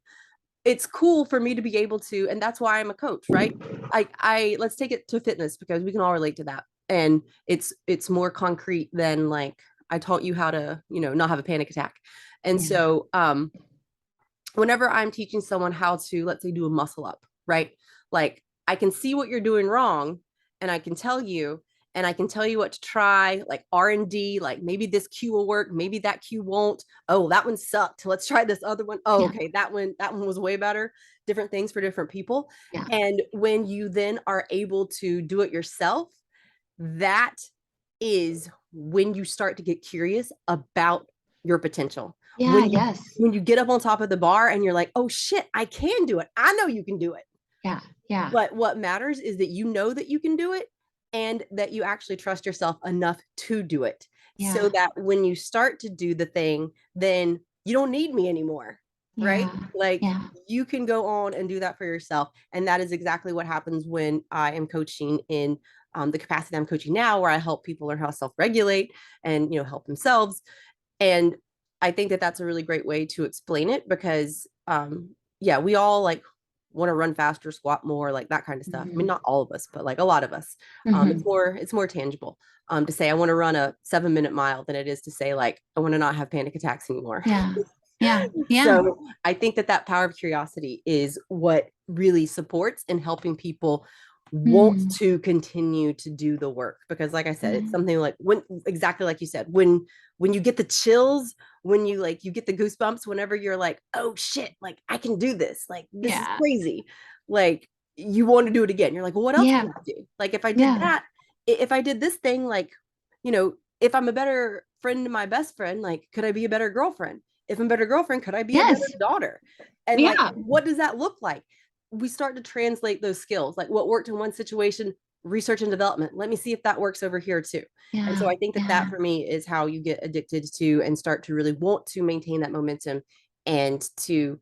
it's cool for me to be able to, and that's why I'm a coach, right? I let's take it to fitness because we can all relate to that. And it's more concrete than like I taught you how to, not have a panic attack. And yeah, so whenever I'm teaching someone how to, let's say, do a muscle up, right? Like I can see what you're doing wrong and I can tell you, and I can tell you what to try, like R&D, like maybe this cue will work, maybe that cue won't. Oh, that one sucked. Let's try this other one. Oh, yeah, okay, that one was way better. Different things for different people. yeah, And when you then are able to do it yourself, that is when you start to get curious about your potential. Yeah, When you yes. when you get up on top of the bar and you're like, oh shit, I can do it. I know you can do it. Yeah, yeah, But what matters is that you know that you can do it and that you actually trust yourself enough to do it. So yeah, that when you start to do the thing, then you don't need me anymore. Right? yeah, Like yeah. you can go on and do that for yourself. And that is exactly what happens when I am coaching in the capacity I'm coaching now, where I help people learn how to self-regulate and help themselves. And I think that that's a really great way to explain it because yeah, we all like want to run faster, squat more, like that kind of stuff. I mean, Hmm. not all of us, but like a lot of us. Hmm. It's more tangible to say I want to run a 7 minute mile than it is to say like I want to not have panic attacks anymore. Yeah, yeah, yeah. So I think that that power of curiosity is what really supports in helping people want Mm. to continue to do the work because like I said, it's Yeah, something like when exactly like you said, when you get the chills, when you get the goosebumps, whenever you're like, oh shit, like I can do this, like this is yeah, crazy, like you want to do it again. You're like, well, what else yeah, can I do? Like if I did yeah. that, if I did this thing, like, if I'm a better friend to my best friend, like could I be a better girlfriend? If I'm a better girlfriend, could I be a better Yes, daughter? And like, yeah, what does that look like? We start to translate those skills, like what worked in one situation, research and development. Let me see if that works over here too. And so yeah, I think that that yeah, for me is how you get addicted to and start to really want to maintain that momentum and to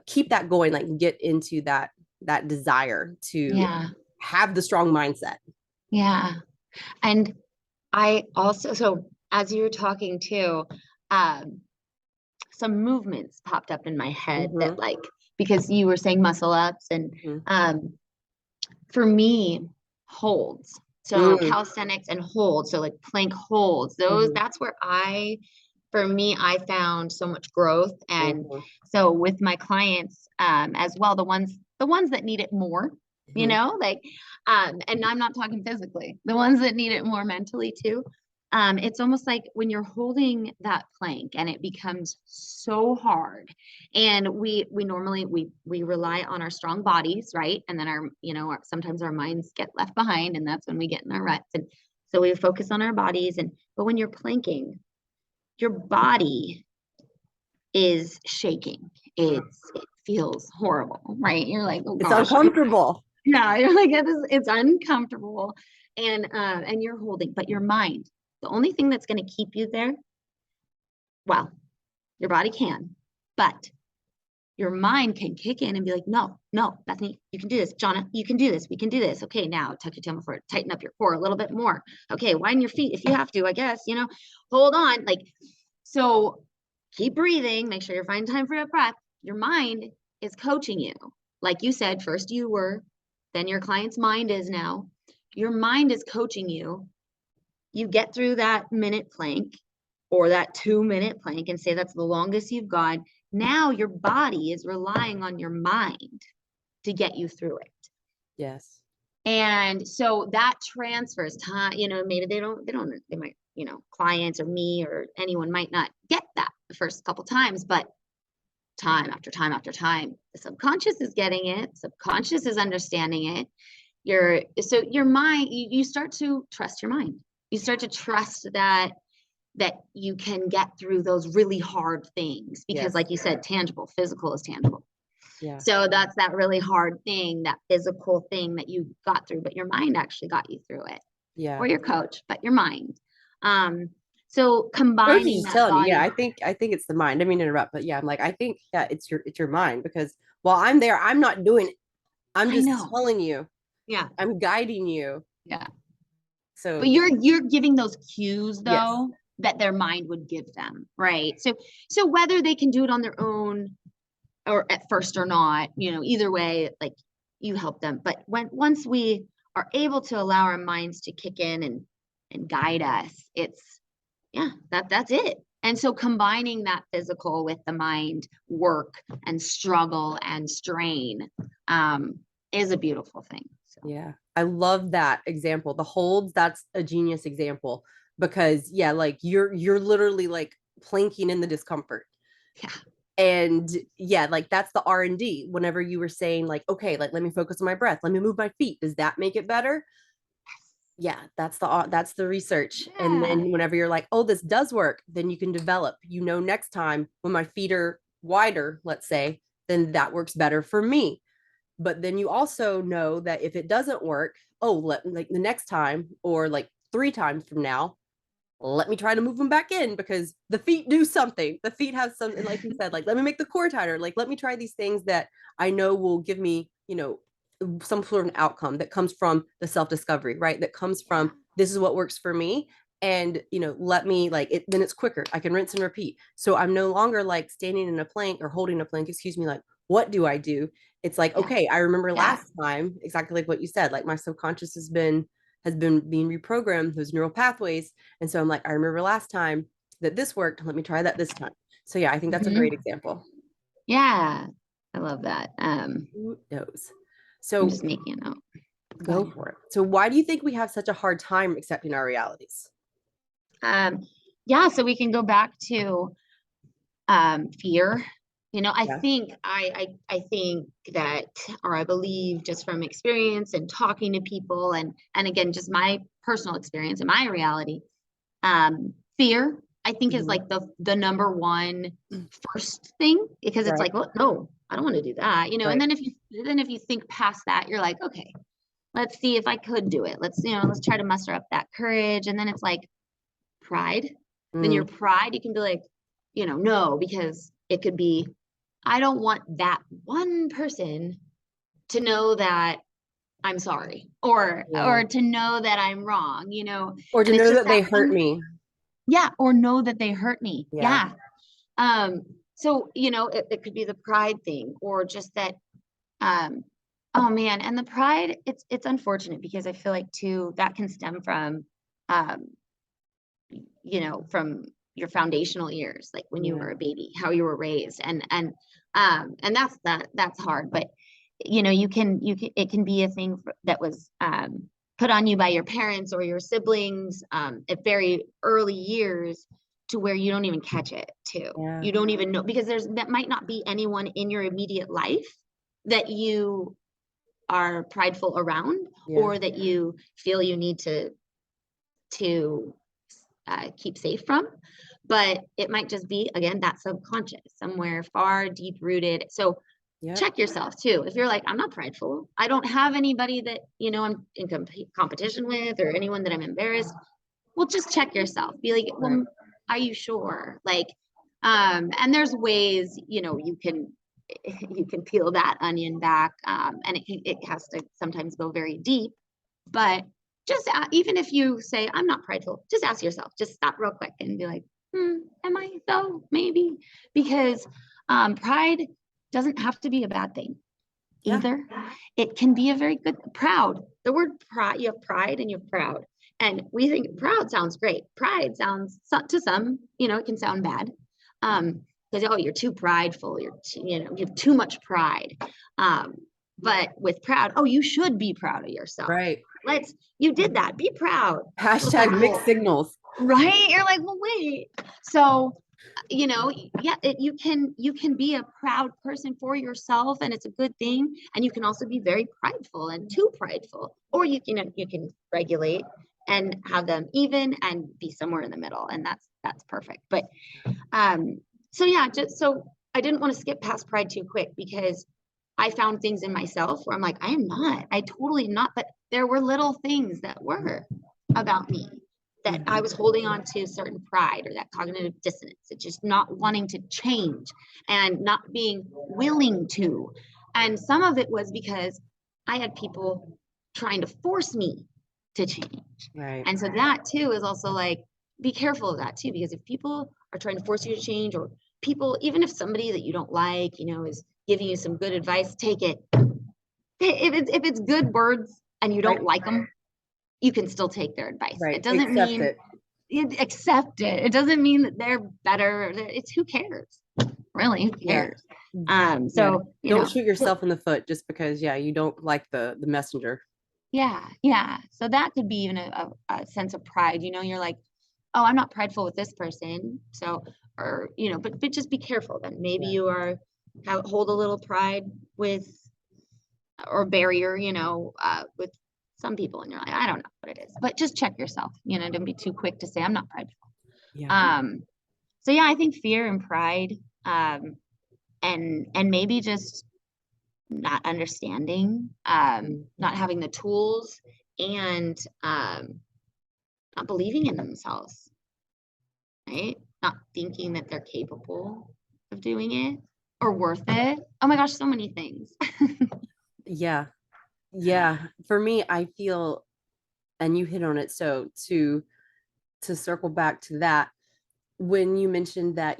keep that going, like get into that desire to yeah, have the strong mindset. yeah. And I also, so as you were talking too, um, some movements popped up in my head that Mm-hmm, like, because you were saying muscle ups and mm-hmm, um, for me, holds. So mm-hmm, calisthenics and holds. So like plank holds, those, mm-hmm, that's where for me, I found so much growth. And so with my clients as well, the ones that need it more, mm-hmm. like, and I'm not talking physically, the ones that need it more mentally too. It's almost like when you're holding that plank and it becomes so hard, and we normally we rely on our strong bodies, right? And then sometimes our minds get left behind, and that's when we get in our ruts. And so we focus on our bodies, and but when you're planking, your body is shaking. It feels horrible, right? You're like, oh It's gosh, uncomfortable. yeah, you're like, it's uncomfortable, and you're holding, but your mind, the only thing that's going to keep you there, well, your body can, but your mind can kick in and be like, no, no, Bethany, you can do this. Jonna, you can do this. We can do this. Okay, now tuck your tail forward, tighten up your core a little bit more. Okay, widen your feet if you have to, I guess, hold on. Like, so keep breathing, make sure you're finding time for your breath. Your mind is coaching you. Like you said, first you were, then your client's mind is now. Your mind is coaching you. You get through that minute plank or that 2 minute plank and say that's the longest you've gone. Now your body is relying on your mind to get you through it. Yes. And so that transfers time, maybe they might, clients or me or anyone might not get that the first couple times, but time after time after time, the subconscious is getting it, subconscious is understanding it. Your mind, you start to trust your mind. You start to trust that you can get through those really hard things because Yes. like you said, tangible, physical is tangible. Yeah. So that's that really hard thing, that physical thing that you got through, but your mind actually got you through it, Yeah. or your coach, but your mind. So Coach is combining just that telling you, yeah, body. I think it's the mind. I mean, interrupt, but yeah, I'm like, I think, yeah, it's your mind because while I'm there, I'm not doing it. I'm I just know. telling you, Yeah. I'm guiding you. Yeah. So But yeah, you're giving those cues yes, though that their mind would give them, right? So whether they can do it on their own or at first or not, either way, like you help them. But once we are able to allow our minds to kick in and guide us, it's yeah, that's it. And so combining that physical with the mind work and struggle and strain is a beautiful thing. So yeah, I love that example. The holds, that's a genius example because yeah, like you're literally like planking in the discomfort. yeah, And yeah, like that's the R&D. Whenever you were saying like, okay, like let me focus on my breath, let me move my feet, does that make it better? Yeah, that's the research. And Yeah. then whenever you're like, oh, this does work, then you can develop, next time when my feet are wider, let's say, then that works better for me. But then you also know that if it doesn't work, oh, like the next time or like 3 times from now, let me try to move them back in because the feet do something. The feet have something, like you said, like let me make the core tighter. Like let me try these things that I know will give me, some sort of outcome that comes from the self-discovery, right? That comes Yeah. from this is what works for me. And let me like it, then it's quicker. I can rinse and repeat. So I'm no longer like standing in a plank or holding a plank, excuse me, like what do I do? It's like, Yeah. okay, I remember Yeah. last time, exactly like what you said, like my subconscious has been being reprogrammed, those neural pathways. And so I'm like, I remember last time that this worked. Let me try that this time. So yeah, I think that's a great Hmm. example. Yeah. I love that. Who knows? I'm So just making a note. Go go ahead. for it. So why do you think we have such a hard time accepting our realities? Um, yeah, so we can go back to fear. I Yeah. think I think that, or I believe just from experience and talking to people, and again, just my personal experience and my reality, fear, I think, is Mhm. like the number one first thing, because it's Right. like, well, no, I don't want to do that, and Right. then if you think past that, you're like, okay, let's see if I could do it. Let's try to muster up that courage. And then it's like pride. Then your Mm, pride, you can be like, no, because it could be, I don't want that one person to know that I'm sorry, or yeah. to know that I'm wrong, Or to and it's know just that that they hurt one, me. yeah, or know that they hurt me. Yeah. Yeah. So, it could be the pride thing, or just that, um, oh man, and the pride, it's unfortunate because I feel like too that can stem from, um, from your foundational years, like when you Yeah. were a baby, how you were raised, and that's hard. But you can it can be a thing that was put on you by your parents or your siblings at very early years, to where you don't even catch it too. Yeah. You don't even know, because that might not be anyone in your immediate life that you are prideful around, Yeah. or that you feel you need to keep safe from. But it might just be, again, that subconscious, somewhere far deep rooted. So Yep. check yourself too. If you're like, I'm not prideful, I don't have anybody that, I'm in competition with, or anyone that I'm embarrassed. Well, just check yourself. Be like, Right. well, are you sure? Like, and there's ways, you can peel that onion back, and it has to sometimes go very deep. But just even if you say, I'm not prideful, just ask yourself, just stop real quick and be like, am I though? Maybe. Because pride doesn't have to be a bad thing Yeah. either. It can be a very good, proud. The word pride, you have pride and you have proud. And we think proud sounds great. Pride sounds, to some, it can sound bad. Because, oh, you're too prideful. You have too much pride. Um, but with proud, oh, you should be proud of yourself. Right. You did that. Be proud. Well, it's like, Hashtag mixed well, signals. right? You're like, well, wait. So, yeah, you can be a proud person for yourself, and it's a good thing. And you can also be very prideful and too prideful, or you can regulate and have them even and be somewhere in the middle, and that's perfect. But um, so yeah, just so I didn't want to skip past pride too quick, because I found things in myself where I'm like, I totally am not. But there were little things that were about me, that I Mhm. was holding on to certain pride, or that cognitive dissonance, it's just not wanting to change and not being willing to. And some of it was because I had people trying to force me to change. Right. And so that too is also like, be careful of that too, because if people are trying to force you to change, or people, even if somebody that you don't like, is giving you some good advice, take it. If it's good words and you Right. don't like them, you can still take their advice. It Right. doesn't Accept mean it. you accept it. It doesn't mean that they're better. It's, who cares? Really, who Yeah. cares? Yeah. So Don't shoot yourself in the foot just because, yeah, you don't like the messenger. yeah, yeah. So that could be even a sense of pride. You're like, oh, I'm not prideful with this person. So, or, but just be careful then. Maybe Yeah. you hold a little pride with, or barrier, with some people and you're like, I don't know what it is, but just check yourself, don't be too quick to say I'm not prideful. Yeah. So yeah, I think fear and pride, and maybe just not understanding, Mhm. not having the tools, and not believing in themselves, right? Not thinking that they're capable of doing it or worth it. Oh my gosh, so many things. Yeah. Yeah. For me, I feel, and you hit on it. So to circle back to that, when you mentioned that,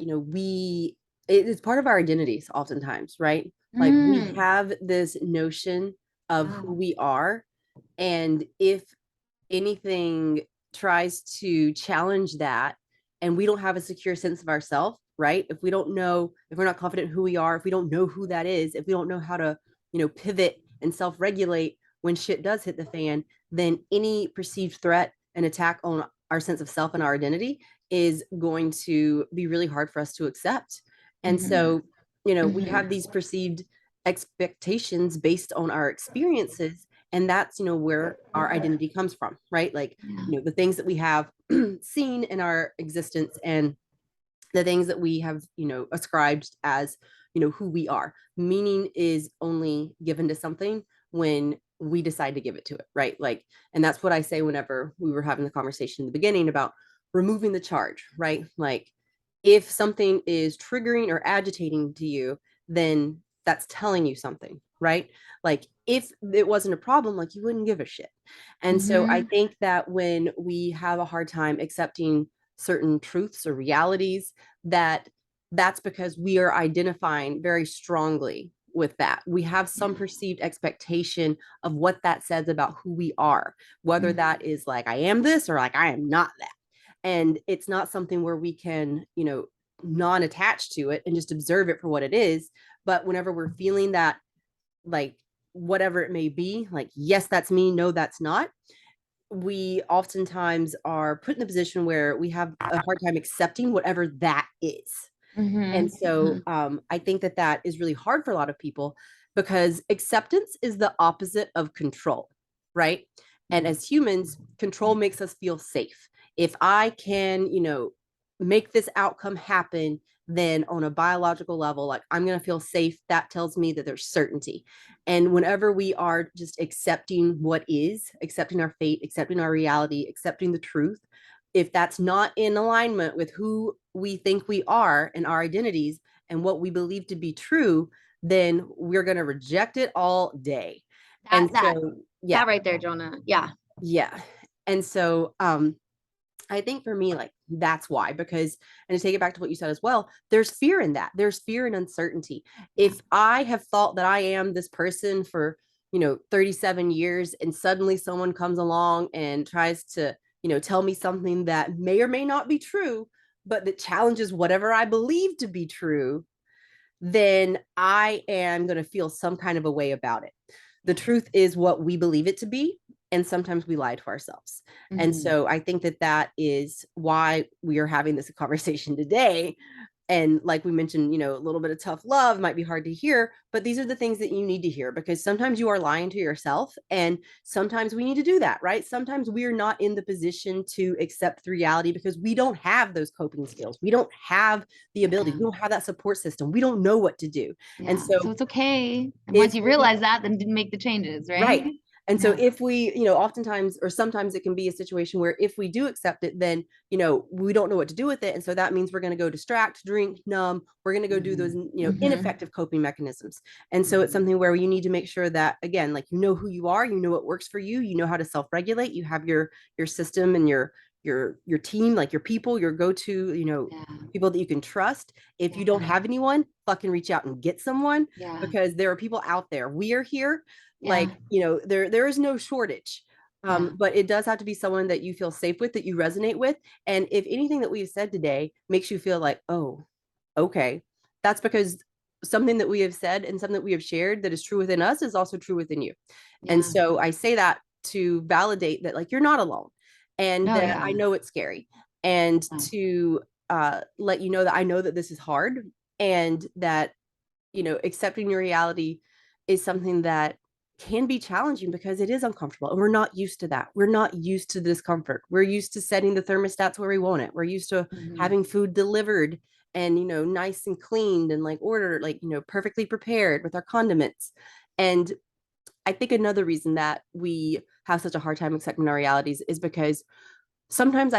it's part of our identities oftentimes, right? Like we Mm, have this notion of yeah. who we are. And if anything tries to challenge that, and we don't have a secure sense of ourselves, right? If we don't know, if we're not confident who we are, if we don't know who that is, if we don't know how to, pivot and self-regulate when shit does hit the fan, then any perceived threat and attack on our sense of self and our identity is going to be really hard for us to accept. And Mhm, so, we have mhm. these perceived expectations based on our experiences, and that's where our identity comes from, right? Like, Yeah. the things that we have seen in our existence, and the things that we have ascribed as who we are. Meaning is only given to something when we decide to give it to it, right? Like, and that's what I say whenever we were having the conversation in the beginning about removing the charge, right? Like, if something is triggering or agitating to you, then that's telling you something, right? Like, if it wasn't a problem, like, you wouldn't give a shit. And so I Mhm. think that when we have a hard time accepting certain truths or realities, that's because we are identifying very strongly with that. We have Yeah. some perceived expectation of what that says about who we are, whether Mhm. that is like, I am this, or like, I am not that. And it's not something where we can, non-attach to it and just observe it for what it is. But whenever we're feeling that, like, whatever it may be, like, yes, that's me, no, that's not, we oftentimes are put in the position where we have a hard time accepting whatever that is. And Mhm. so Mhm. I think that that is really hard for a lot of people, because acceptance is the opposite of control, right? And as humans, control makes us feel safe. If I can, make this outcome happen, then on a biological level, like, I'm going to feel safe. That tells me that there's certainty. And whenever we are just accepting what is, accepting our fate, accepting our reality, accepting the truth, if that's not in alignment with who we think we are and our identities and what we believe to be true, then we're going to reject it all day. That And that so, yeah, that right there, Jonah. Yeah. yeah. And so, I think for me, like, that's why, because, and to take it back to what you said as well, there's fear in that. There's fear and uncertainty. Yeah. If I have thought that I am this person for, 37 years, and suddenly someone comes along and tries to, tell me something that may or may not be true, but that challenges whatever I believe to be true, then I am going to feel some kind of a way about it. The Yeah. truth is what we believe it to be. And sometimes we lie to ourselves. And Mhm. so I think that that is why we are having this conversation today. And like we mentioned, a little bit of tough love might be hard to hear, but these are the things that you need to hear, because sometimes you are lying to yourself, and sometimes we need to do that, right? Sometimes we're not in the position to accept the reality because we don't have those coping skills. We don't have the ability. Yeah. We don't have that support system. We don't know what to do. And Yeah. So so it's okay. And once if you we realize that, then make the changes, right? right. And so Yeah. if we, oftentimes or sometimes it can be a situation where if we do accept it, then, we don't know what to do with it. And so that means we're going to go distract, drink, numb. We're going to go do those, Mhm. Mhm. ineffective coping mechanisms. And so it's Mhm. something where you need to make sure that, again, like, you know who you are, you know what works for you know how to self-regulate, you have your system and your team, like your people, your go-to, Yeah. people that you can trust. If you don't Yeah. have anyone, fucking reach out and get someone, Yeah. because there are people out there. We are here, Yeah. like, there is no shortage. Yeah. But it does have to be someone that you feel safe with, that you resonate with. And if anything that we've said today makes you feel like, oh, okay, that's because something that we have said and something that we have shared that is true within us is also true within you. And Yeah. so I say that to validate that, like, you're not alone, and No, that I yeah. know it's scary, and Yeah. to let you know that I know that this is hard, and that accepting your reality is something that can be challenging because it is uncomfortable and we're not used to that. We're not used to discomfort. We're used to setting the thermostats where we want it. We're used to Mhm. having food delivered and, nice and cleaned and like ordered, like, perfectly prepared with our condiments. And I think another reason that we have such a hard time accepting our realities is because sometimes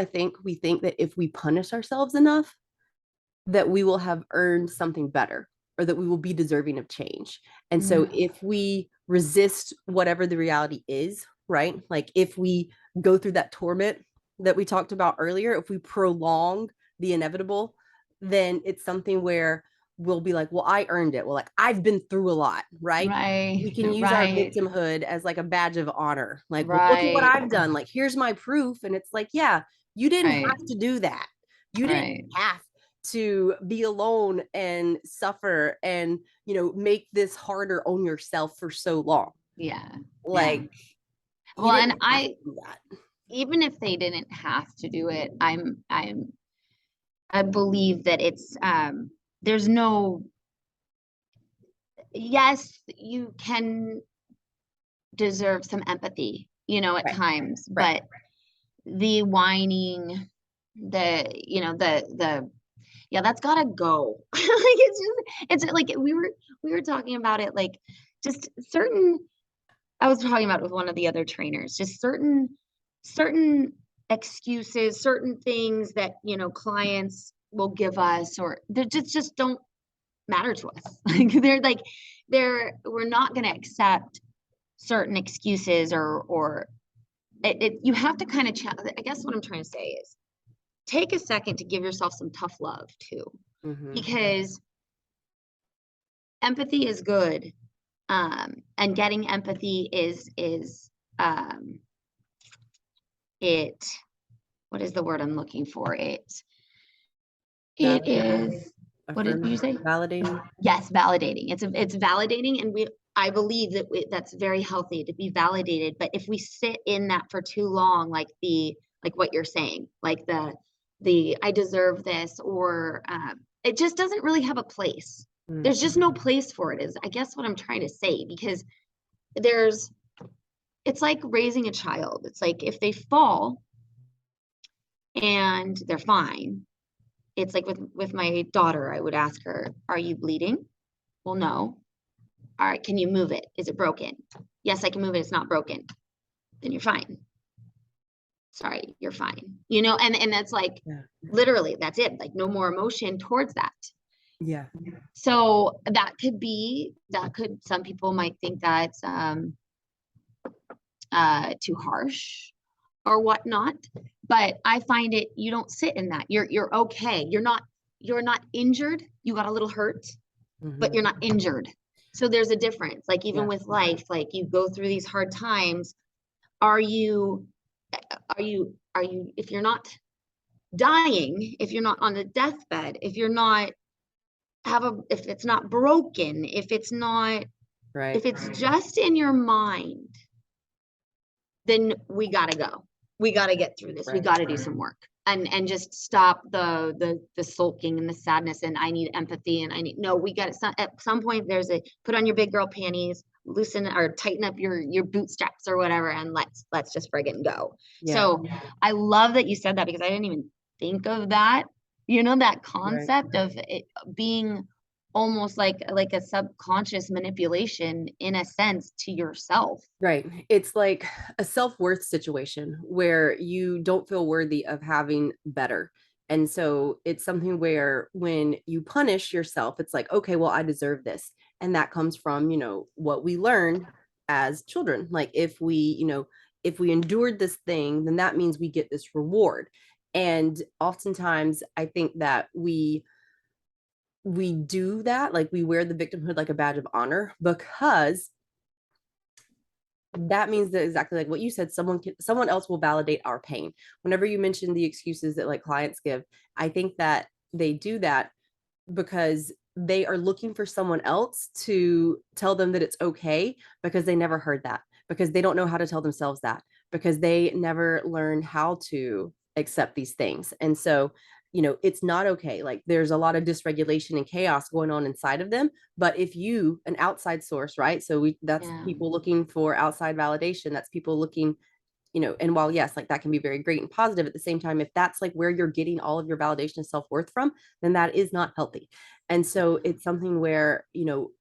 we think that if we punish ourselves enough, that we will have earned something better or that we will be deserving of change. And so Mhm. if we resist whatever the reality is, right? Like if we go through that torment that we talked about earlier, if we prolong the inevitable, then it's something where we'll be like, well, I earned it. Well, like I've been through a lot, right? Right, We can use our right, victimhood as like a badge of honor. Like, well, look at what right, I've done. Like, here's my proof. And it's like, yeah, you didn't right, have to do that. You didn't right. have to be alone and suffer and make this harder on yourself for so long. Yeah, yeah. Like you Well, didn't and have to I do that. even if they didn't have to do it, I believe that it's there's no yes, you can deserve some empathy, at Right, times, right. but the whining, the yeah, that's gotta go. Like it's like we were talking about it, like just certain I was talking about it with one of the other trainers, just certain excuses, certain things that, clients will give us or they just don't matter to us. We're not gonna accept certain excuses or you have to kind of I guess what I'm trying to say is take a second to give yourself some tough love too, Mm-hmm. because empathy is good. And getting empathy is um it what is the word I'm looking for? It Validating, is what did you affirming, say? validating. Yes, validating. It's validating, and I believe that that's very healthy to be validated. But if we sit in that for too long, like what you're saying, like the I deserve this, or it just doesn't really have a place. Mm, There's just no place for it. Is I guess what I'm trying to say, because there's it's like raising a child. It's like if they fall and they're fine. It's like with my daughter, I would ask her, "Are you bleeding?" Well, no. All right, can you move it? Is it broken? Yes, I can move it. It's not broken. Then you're fine. Sorry, you're fine. And that's like yeah. literally that's it. Like no more emotion towards that. Yeah. So that could some people might think that's too harsh or whatnot. But I find it you don't sit in that. You're okay. You're not injured. You got a little hurt, but Mm-hmm. you're not injured. So there's a difference. Like even Yeah. with life, like you go through these hard times. Are you if you're not dying, if you're not on the deathbed, if you're not if it's not broken, Right. if it's just in your mind, then we gotta go. We gotta get through this. We Right. gotta do some work and just stop the sulking and the sadness. And I need empathy. And I need no. We got to at some point. There's a put on your big girl panties, loosen or tighten up your bootstraps or whatever, and let's just friggin' go. Yeah. So I love that you said that because I didn't even think of that. That Right. concept of it being almost like a subconscious manipulation in a sense to yourself. Right. It's like a self-worth situation where you don't feel worthy of having better. And so it's something where when you punish yourself, it's like, okay, well, I deserve this. And that comes from, what we learn as children. Like if we endured this thing, then that means we get this reward. And oftentimes I think that we do that, like we wear the victimhood like a badge of honor because that means that exactly like what you said, someone else will validate our pain. Whenever you mention the excuses that like clients give, I think that they do that because they are looking for someone else to tell them that it's okay because they never heard that, because they don't know how to tell themselves that, because they never learned how to accept these things. And so it's not okay. Like there's a lot of dysregulation and chaos going on inside of them. But if you, an outside source, right? So that's Yeah. people looking for outside validation. That's people looking, and while yes, like that can be very great and positive, at the same time, if that's like where you're getting all of your validation and self-worth from, then that is not healthy. And so it's something where,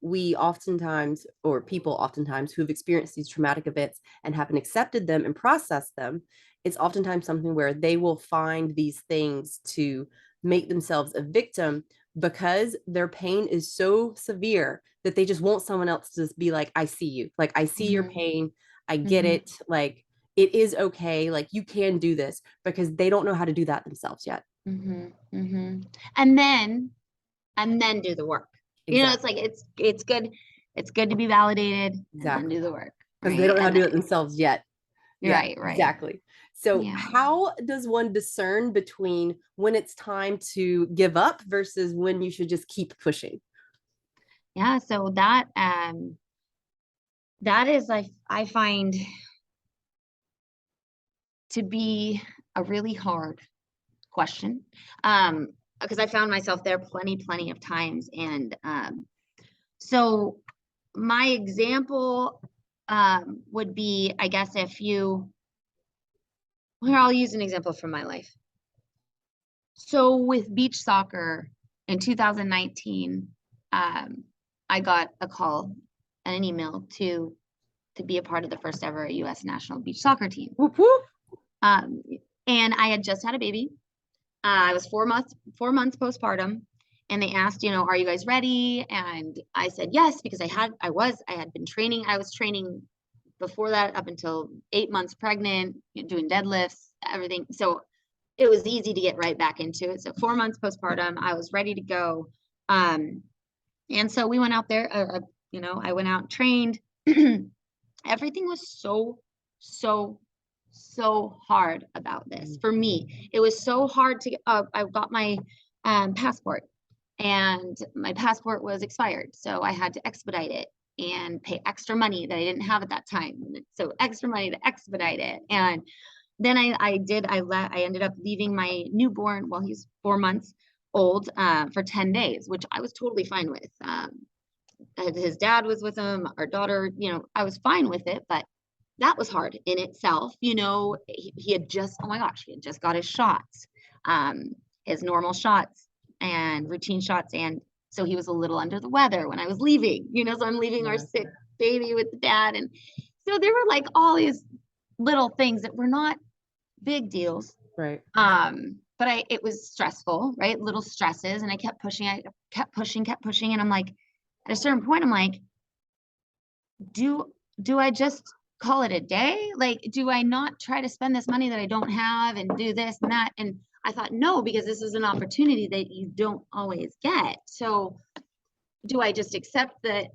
we oftentimes, or people oftentimes who've experienced these traumatic events and haven't accepted them and processed them, it's oftentimes something where they will find these things to make themselves a victim because their pain is so severe that they just want someone else to just be like, I see you, like I see your Mm-hmm. pain, I get Mm-hmm. it, like it is okay, like you can do this, because they don't know how to do that themselves yet. Mm-hmm. Mm-hmm. And then do the work. It's Exactly. like it's good to be validated and then Exactly. do the work, Because they right? don't know how And to do it themselves yet. Yeah, right. exactly. So Yeah. how does one discern between when it's time to give up versus when you should just keep pushing? Yeah. So that is, I find, to be a really hard question. Because I found myself there plenty of times. And so my example would be, I guess, I'll use an example from my life. So with beach soccer in 2019, I got a call and an email to be a part of the first ever U.S. national beach soccer team. Whoop, whoop. Um, and I had just had a baby. I was 4 months postpartum, and they asked, are you guys ready? And I said yes, because I had been training. I was training before that up until 8 months pregnant, doing deadlifts, everything. So it was easy to get right back into it. So 4 months postpartum, I was ready to go. And so we went out there, I went out and trained. Everything was so, so hard about this for me. It was so hard to, I got my passport, and my passport was expired. So I had to expedite it and pay extra money that I didn't have at that time. So extra money to expedite it. And then I ended up leaving my newborn while he's 4 months old for 10 days, which I was totally fine with. His dad was with him, our daughter, I was fine with it, but that was hard in itself. He had just, oh my gosh, he had just got his shots, his normal shots and routine shots. And so he was a little under the weather when I was leaving, so I'm leaving our Yeah. sick baby with the dad. And so there were like all these little things that were not big deals. Right. But it was stressful, right? Little stresses. And I kept pushing, kept pushing. And I'm like, at a certain point, I'm like, do I just call it a day? Like, do I not try to spend this money that I don't have and do this and that? And I thought, no, because this is an opportunity that you don't always get. So do I just accept that,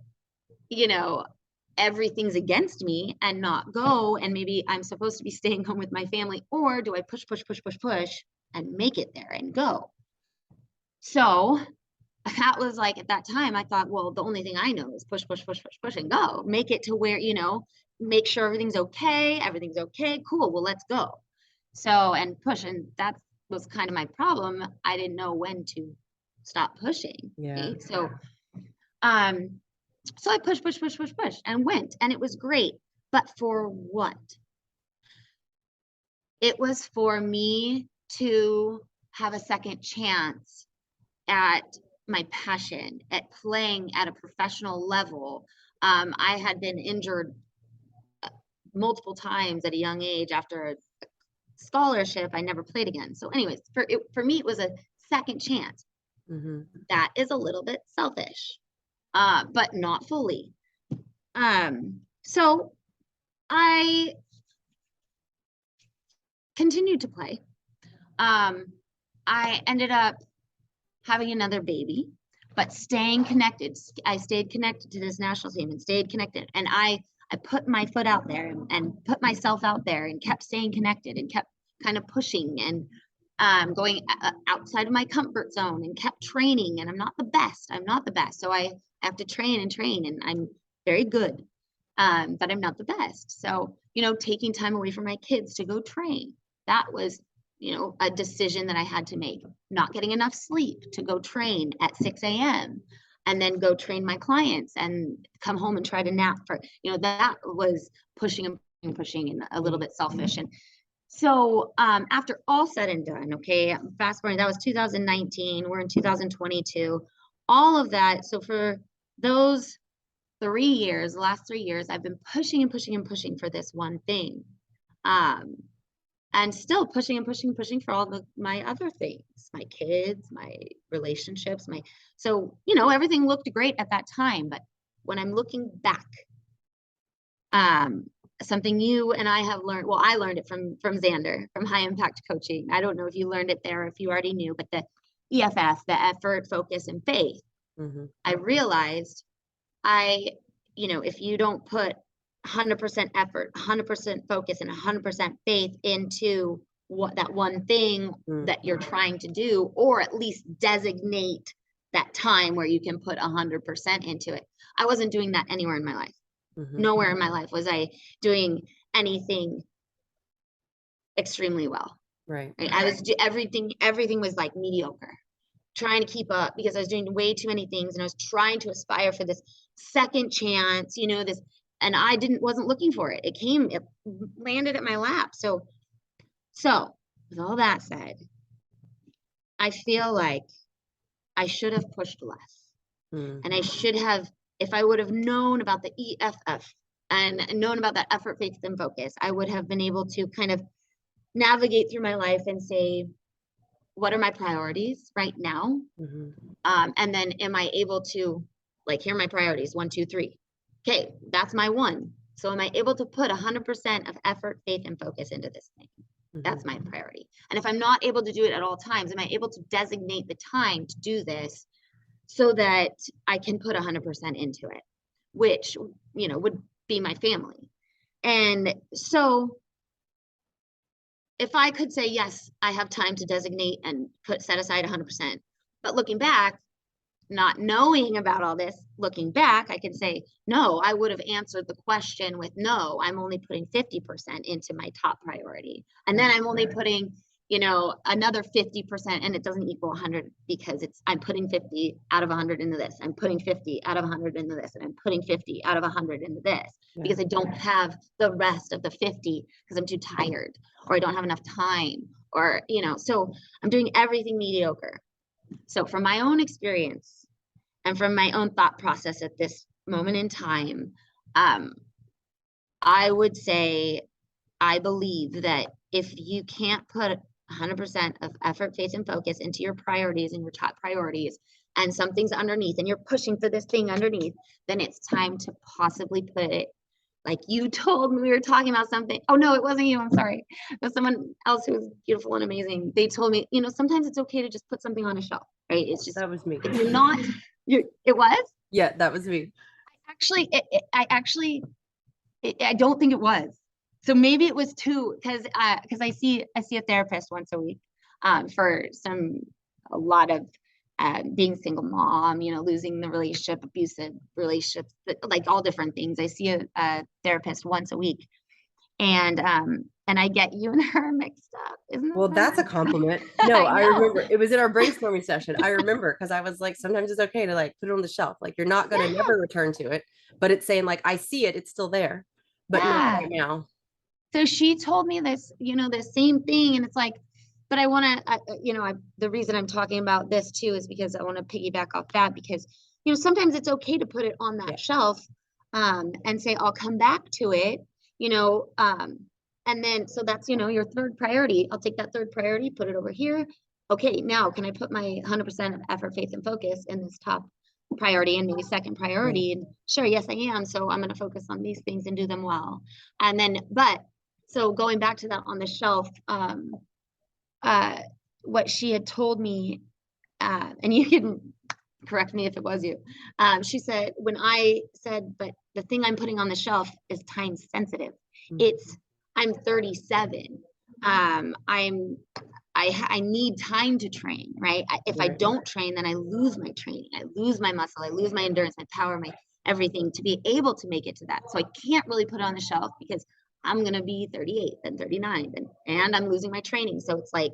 everything's against me and not go? And maybe I'm supposed to be staying home with my family, or do I push and make it there and go? So that was like, at that time, I thought, well, the only thing I know is push and go. Make it to where, make sure everything's okay. Everything's okay. Cool. Well, let's go. So, and push. And that was kind of my problem. I didn't know when to stop pushing. Yeah. Okay? Um, so I pushed and went, and it was great. But for what? It was for me to have a second chance at my passion, at playing at a professional level. I had been injured multiple times at a young age. After a scholarship, I never played again. So anyways, for me, it was a second chance. Mm-hmm. That is a little bit selfish, but not fully. So I continued to play. I ended up having another baby, but staying connected. I stayed connected to this national team and stayed connected. And I put my foot out there and put myself out there and kept staying connected and kept kind of pushing and going outside of my comfort zone and kept training. And I'm not the best. So I have to train, and I'm very good, but I'm not the best. So, taking time away from my kids to go train, that was, a decision that I had to make, not getting enough sleep to go train at 6 a.m. and then go train my clients and come home and try to nap for, that was pushing and pushing and a little bit selfish. And so after all said and done, okay, fast forward, that was 2019, we're in 2022, all of that. So for those 3 years, the last 3 years, I've been pushing and pushing and pushing for this one thing. And still pushing and pushing and pushing for all my other things, my kids, my relationships, so, everything looked great at that time. But when I'm looking back, something you and I have learned, well, I learned it from Xander, from High Impact Coaching. I don't know if you learned it there, if you already knew, but the EFF, the effort, focus, and faith. Mm-hmm. I realized if you don't put 100% effort, 100% focus, and 100% faith into that one thing that you're trying to do, or at least designate that time where you can put 100% into it. I wasn't doing that anywhere in my life. Mm-hmm. Nowhere in my life was I doing anything extremely well. Right. I was everything was like mediocre, trying to keep up because I was doing way too many things and I was trying to aspire for this second chance, and I wasn't looking for it. It landed at my lap. So with all that said, I feel like I should have pushed less. And I should have, if I would have known about the EFF and known about that effort, faith, and focus, I would have been able to kind of navigate through my life and say, what are my priorities right now? Mm-hmm. And then am I able to, here are my priorities, 1, 2, 3. Okay, that's my one. So am I able to put 100% of effort, faith, and focus into this thing? Mm-hmm. That's my priority. And if I'm not able to do it at all times, am I able to designate the time to do this so that I can put 100% into it, which, would be my family. And so if I could say, yes, I have time to designate and set aside 100%, but looking back, not knowing about all this, looking back, I could say, no, I would have answered the question with, no, I'm only putting 50% into my top priority. And then I'm only putting, another 50%, and it doesn't equal 100 because I'm putting 50 out of 100 into this. I'm putting 50 out of 100 into this, and I'm putting 50 out of 100 into this because I don't have the rest of the 50 because I'm too tired or I don't have enough time or, so I'm doing everything mediocre. So from my own experience and from my own thought process at this moment in time, I would say, I believe that if you can't put 100% of effort, faith, and focus into your priorities and your top priorities, and something's underneath and you're pushing for this thing underneath, then it's time to possibly put it, like you told me, we were talking about something. Oh no, it wasn't you. I'm sorry. It was someone else who was beautiful and amazing. They told me, sometimes it's okay to just put something on a shelf, right? It's just, that was me. If you're not, it was? Yeah, that was me. I don't think it was. So maybe it was 2, because I see a therapist once a week for a lot of being single mom, losing the relationship, abusive relationships, like all different things. I see a therapist once a week, and I get you and her mixed up. Isn't that well, that's a compliment. No, I remember it was in our brainstorming session. I remember because I was like, sometimes it's okay to put it on the shelf. You're not going to never return to it, but it's saying I see it, it's still there, but not right now. So she told me this, the same thing. And it's but I want to, the reason I'm talking about this too is because I want to piggyback off that because, sometimes it's okay to put it on that shelf and say, I'll come back to it, and then, so that's, your third priority. I'll take that third priority, put it over here. Okay, now can I put my 100% of effort, faith, and focus in this top priority and maybe second priority? And sure, yes, I am. So I'm going to focus on these things and do them well. And then, so going back to that on the shelf, what she had told me, and you can correct me if it was you. She said, when I said, but the thing I'm putting on the shelf is time sensitive. Mm-hmm. I'm 37. I need time to train, right? If I don't train, then I lose my training. I lose my muscle. I lose my endurance, my power, my everything to be able to make it to that. So I can't really put it on the shelf because I'm going to be 38, then 39, and I'm losing my training. So it's like,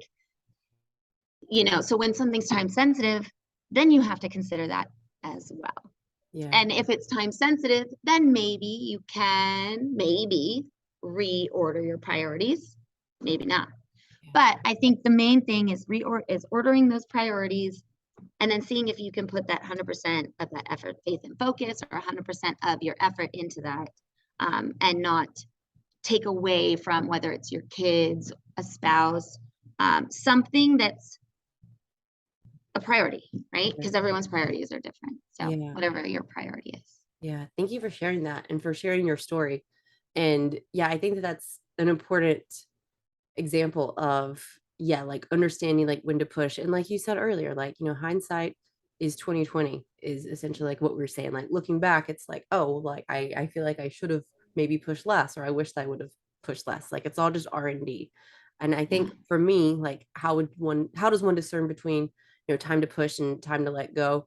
so when something's time sensitive, then you have to consider that as well. Yeah. And if it's time sensitive, then maybe you can reorder your priorities, maybe not. Yeah. But I think the main thing is ordering those priorities, and then seeing if you can put that 100% of that effort, faith, and focus, or 100% of your effort into that, and not take away from, whether it's your kids, a spouse, something that's a priority, right? Yeah. Because everyone's priorities are different. So Yeah. whatever your priority is. Yeah. Thank you for sharing that and for sharing your story. And yeah, I think that that's an important example of, yeah, like understanding like when to push. And like you said earlier, like, hindsight is 2020 is essentially like what we were saying. Like looking back, it's like, oh, like I feel like I should have maybe pushed less, or I wished I would have pushed less. Like it's all just R&D. And I Yeah. think for me, like how does one discern between, time to push and time to let go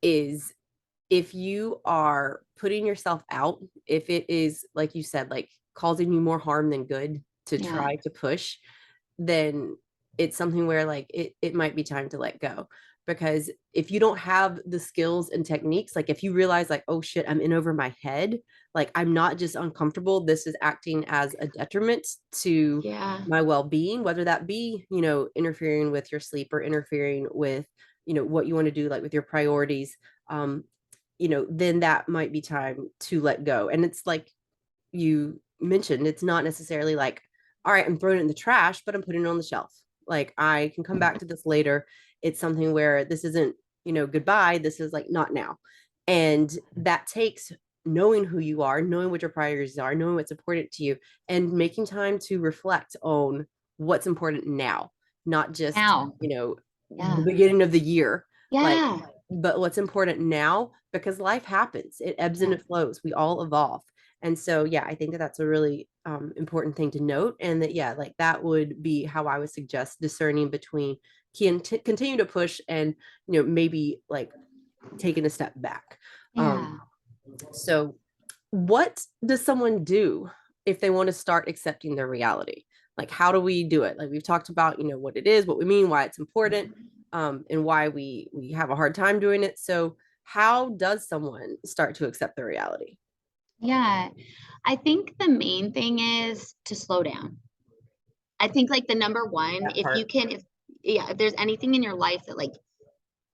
is if you are putting yourself out, if it is, like you said, like causing you more harm than good to Yeah. try to push, then it's something where like it might be time to let go. Because if you don't have the skills and techniques, like if you realize like, oh shit, I'm in over my head, like I'm not just uncomfortable, this is acting as a detriment to Yeah. my well-being, whether that be, interfering with your sleep or interfering with, what you want to do, like with your priorities. Then that might be time to let go. And it's like you mentioned, it's not necessarily like, all right, I'm throwing it in the trash, but I'm putting it on the shelf. Like I can come back to this later. It's something where this isn't, goodbye. This is like not now. And that takes knowing who you are, knowing what your priorities are, knowing what's important to you, and making time to reflect on what's important now, not just, Now. the Yeah. beginning of the year. Like, Yeah. but what's important now, because life happens, it ebbs and Yeah. it flows, we all evolve. And so, yeah, I think that that's a really important thing to note. And that, yeah, like that would be how I would suggest discerning between continue to push and, maybe like taking a step back. Yeah. So, what does someone do if they want to start accepting their reality? Like, how do we do it? Like, we've talked about, what it is, what we mean, why it's important, and why we have a hard time doing it. So, how does someone start to accept their reality? Yeah. I think the main thing is to slow down. I think like the number one, That if you part. can, if there's anything in your life that like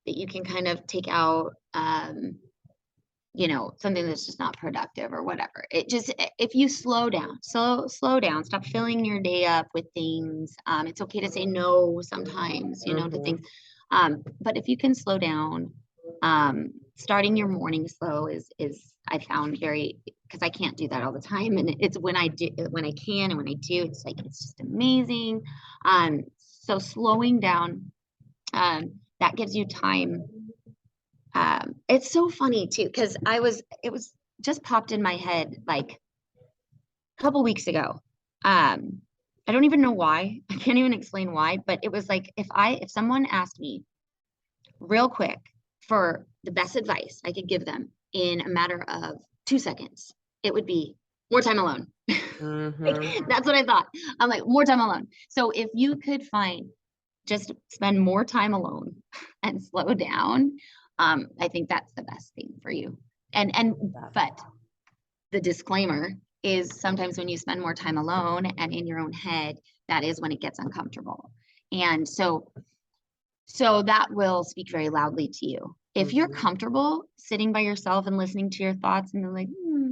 that you can kind of take out, something that's just not productive or whatever. It just, if you slow down, slow down, stop filling your day up with things. It's okay to say no sometimes, to Mm-hmm. things. But if you can slow down, starting your morning slow is I found very, because I can't do that all the time. And it's when I do, when I can, and when I do, it's like, it's just amazing. So slowing down, that gives you time. It's so funny too, because it was just popped in my head like a couple weeks ago. I don't even know why. I can't even explain why, but it was like if someone asked me real quick for the best advice I could give them in a matter of 2 seconds, it would be more time alone. Like, Mm-hmm. that's what I thought. I'm like, more time alone. So if you could just spend more time alone and slow down, I think that's the best thing for you. But the disclaimer is sometimes when you spend more time alone and in your own head, that is when it gets uncomfortable. And so that will speak very loudly to you. If you're Mm-hmm. comfortable sitting by yourself and listening to your thoughts and they're like,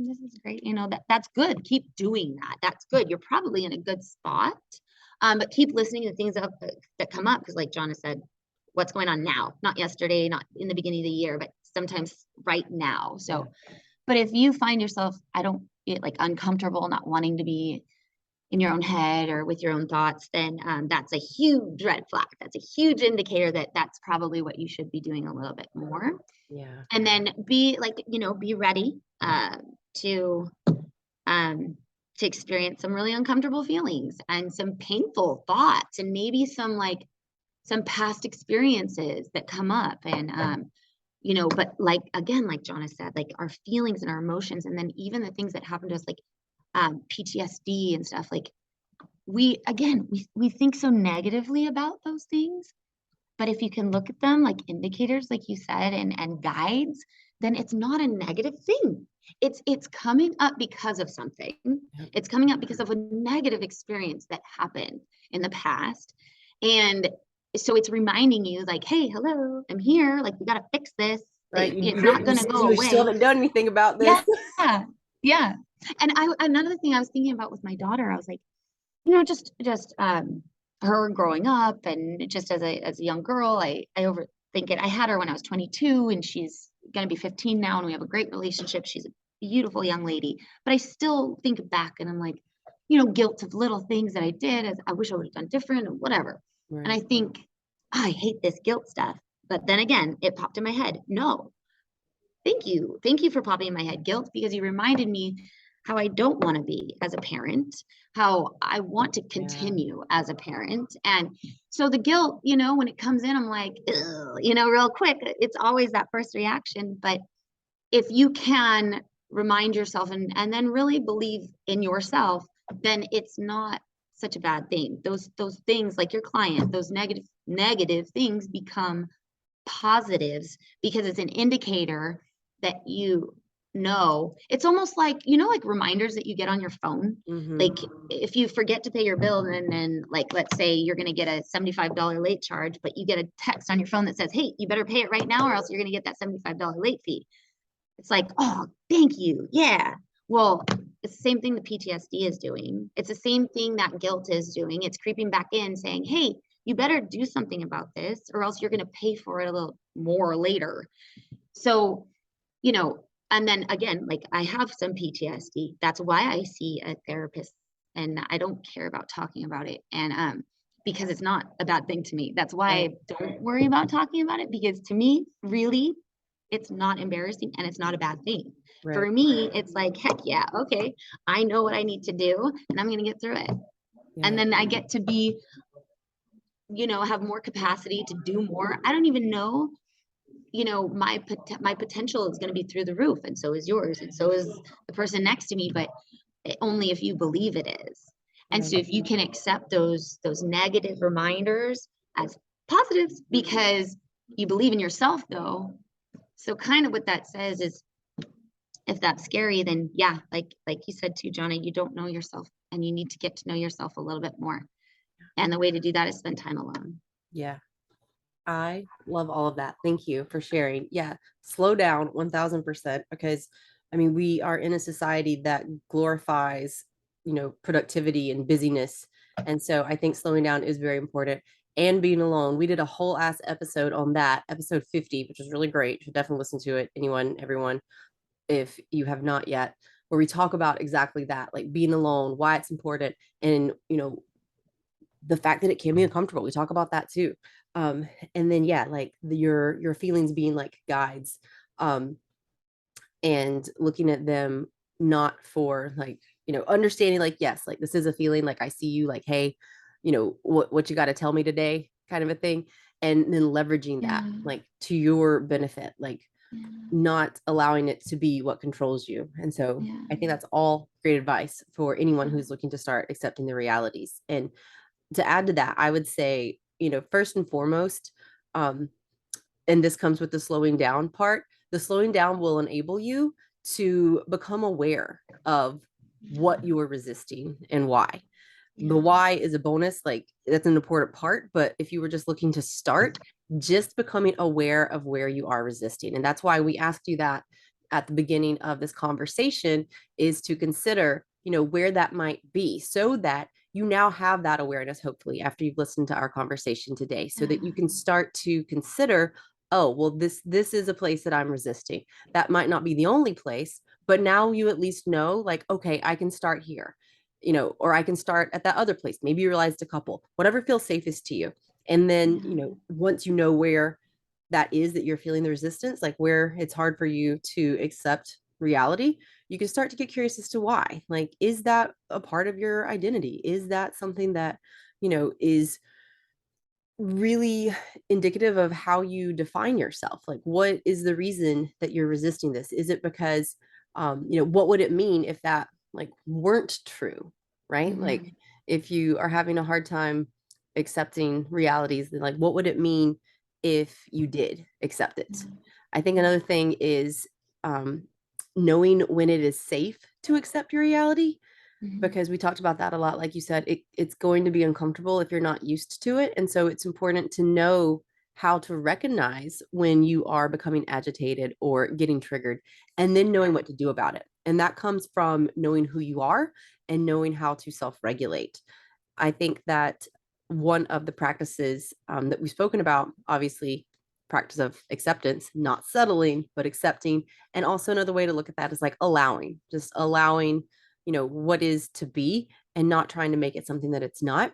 this is great, that's good. Keep doing that. That's good. You're probably in a good spot. But keep listening to things that come up. Because like John has said, what's going on now, not yesterday, not in the beginning of the year, but sometimes right now. Yeah. So, but if you find yourself, I don't get like uncomfortable, not wanting to be in your own head or with your own thoughts, then that's a huge red flag. That's a huge indicator that that's probably what you should be doing a little bit more. Yeah. And then be ready to um, to experience some really uncomfortable feelings and some painful thoughts and maybe some past experiences that come up. And but like again, like John has said, like our feelings and our emotions, and then even the things that happen to us, like PTSD and stuff. Like we think so negatively about those things, but if you can look at them like indicators, like you said, and guides, then it's not a negative thing. It's coming up because of something. Yep. It's coming up because of a negative experience that happened in the past. And so it's reminding you like, hey, hello, I'm here. Like we gotta fix this. Right. It's not gonna go You still away. haven't done anything about this. Yeah. Yeah. And another thing I was thinking about with my daughter, I was like, just her growing up and just as a young girl, I overthink it. I had her when I was 22 and she's going to be 15 now and we have a great relationship. She's a beautiful young lady, but I still think back and I'm like, guilt of little things that I did as I wish I would have done different or whatever. And I Right. think, "Oh, I hate this guilt stuff." But then again, it popped in my head. No, thank you. Thank you for popping in my head guilt because you reminded me how I don't want to be as a parent, how I want to Yeah. continue as a parent. And so the guilt, when it comes in, I'm like, ugh, real quick, it's always that first reaction. But if you can remind yourself and then really believe in yourself, then it's not such a bad thing. Those things like your client, those negative things become positives because it's an indicator that it's almost like like reminders that you get on your phone. Mm-hmm. Like if you forget to pay your bill and then like let's say you're going to get a $75 late charge, but you get a text on your phone that says, hey, you better pay it right now or else you're going to get that $75 late fee. It's like, oh, thank you, yeah. Well, it's the same thing the PTSD is doing. It's the same thing that guilt is doing. It's creeping back in saying, hey, you better do something about this or else you're going to pay for it a little more later. So, you know, and then again, like I have some PTSD. That's why I see a therapist and I don't care about talking about it. And because it's not a bad thing to me. That's why Right. I don't worry about talking about it because to me, really, it's not embarrassing and it's not a bad thing. Right. For me, it's like, heck yeah, okay, I know what I need to do and I'm going to get through it. And Yeah. then I get to be, have more capacity to do more. I don't even know, my potential is going to be through the roof and so is yours and so is the person next to me, but only if you believe it is. And so Right. if you can accept those negative reminders as positives because you believe in yourself though. So kind of what that says is if that's scary, then yeah, like you said too, Jonna, you don't know yourself and you need to get to know yourself a little bit more. And the way to do that is spend time alone. Yeah. I love all of that. Thank you for sharing. Yeah, slow down 1000% because I mean, we are in a society that glorifies, productivity and busyness. And so I think slowing down is very important and being alone. We did a whole ass episode on that, episode 50, which was really great. You should definitely listen to it. Anyone, everyone, if you have not yet, where we talk about exactly that, like being alone, why it's important, and the fact that it can be uncomfortable. We talk about that too. And then yeah, like your feelings being like guides, um, and looking at them not for like, understanding like, yes, like this is a feeling, like I see you, like, hey, what you got to tell me today, kind of a thing. And then leveraging that Yeah, like to your benefit, like yeah, not allowing it to be what controls you. And so yeah, I think that's all great advice for anyone who's looking to start accepting the realities. And to add to that, I would say, first and foremost, um, and this comes with the slowing down part, the slowing down will enable you to become aware of what you are resisting and why. The yeah, why is a bonus, like that's an important part. But if you were just looking to start, just becoming aware of where you are resisting. And that's why we asked you that at the beginning of this conversation, is to consider, where that might be so that you now have that awareness, hopefully, after you've listened to our conversation today, so yeah, that you can start to consider, oh, well, this is a place that I'm resisting. That might not be the only place, but now you at least know, like, okay, I can start here, or I can start at that other place. Maybe you realized a couple, whatever feels safest to you. And then, yeah, once you know where that is, that you're feeling the resistance, like where it's hard for you to accept reality, you can start to get curious as to why. Like, is that a part of your identity? Is that something that, is really indicative of how you define yourself? Like, what is the reason that you're resisting this? Is it because, what would it mean if that like weren't true, right? Like Mhm. if you are having a hard time accepting realities, then like what would it mean if you did accept it? Mhm. I think Yeah. another thing is um, knowing when it is safe to accept your reality, Mhm. because we talked about that a lot. Like you said, it's going to be uncomfortable if you're not used to it. And so it's important to know how to recognize when you are becoming agitated or getting triggered, and then knowing what to do about it. And that comes from knowing who you are and knowing how to self regulate. I think that one of the practices that we've spoken about, obviously, practice of acceptance, not settling, but accepting. And also another way to look at that is like allowing, just allowing, what is to be and not trying to make it something that it's not.